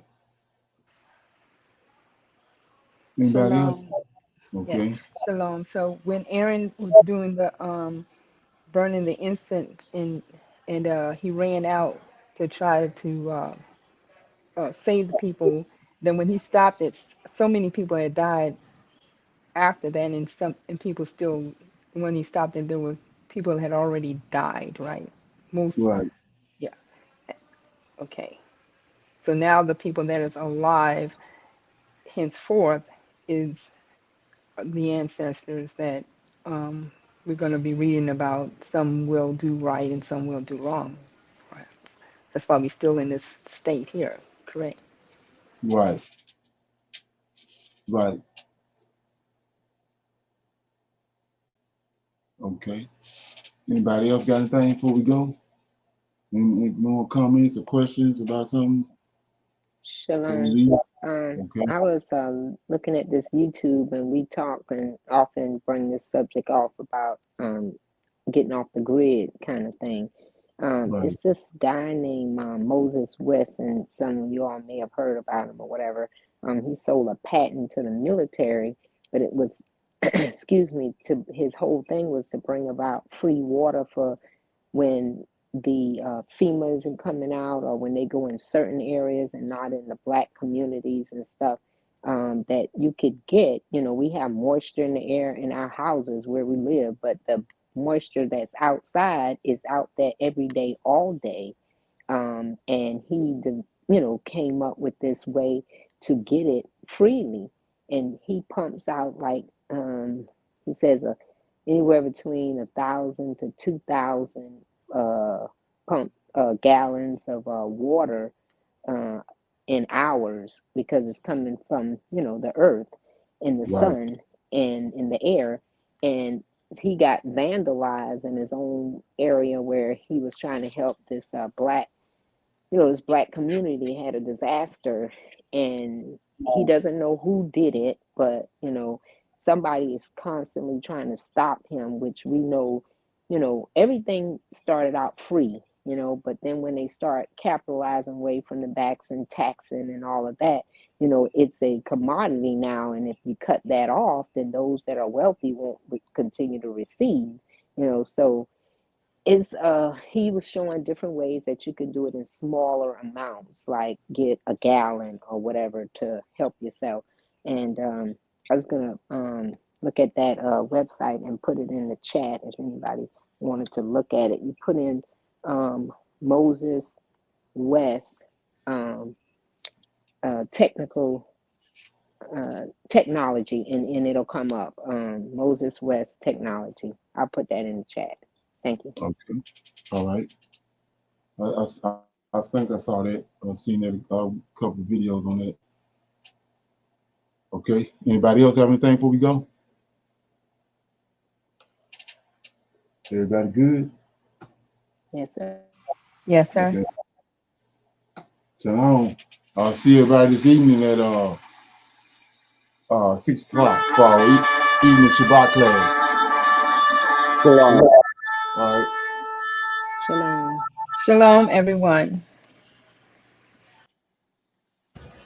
Anybody else? Shalom. Yes, Okay. shalom. So when Aaron was doing the burning the incense, and he ran out to try to save the people, then when he stopped it, so many people had died after that, and people still, when he stopped it, there were people had already died, right? Most, Right. yeah. Okay. So now the people that is alive henceforth is the ancestors that um, we're going to be reading about. Some will do right and some will do wrong. Right. That's why we're still in this state here, correct? Right. Right. Okay. Anybody else got anything before we go? Any more comments or questions about something before we Shalom. leave? Okay. I was looking at this YouTube, and we talk and often bring this subject off about getting off the grid kind of thing. Right. It's this guy named Moses West, and some of you all may have heard about him or whatever. He sold a patent to the military, but it was, excuse me, to his whole thing was to bring about free water for when the FEMA isn't coming out, or when they go in certain areas and not in the black communities and stuff, that you could get, we have moisture in the air in our houses where we live, but the moisture that's outside is out there every day, all day. And he, came up with this way to get it freely, and he pumps out like he says anywhere between 1,000 to 2,000 gallons of water uh, in hours, because it's coming from the earth and the Right. sun and in the air. And he got vandalized in his own area where he was trying to help this this black community had a disaster, and he doesn't know who did it, but somebody is constantly trying to stop him, which we know, everything started out free, but then when they start capitalizing away from the backs and taxing and all of that, it's a commodity now, and if you cut that off, then those that are wealthy won't continue to receive, so is he was showing different ways that you can do it in smaller amounts, like get a gallon or whatever to help yourself. And I was gonna look at that website and put it in the chat if anybody wanted to look at it. You put in Moses West technical technology, and it'll come up. Moses West technology. I'll put that in the chat. Thank you. Okay. All right. I think I saw that. I've seen that a couple of videos on that. Okay. Anybody else have anything before we go? Everybody good? Yes, sir. Yes, sir. Okay. Shalom. I'll see everybody this evening at 6 o'clock for our evening Shabbat class. Shalom. All right. Shalom. Shalom, everyone.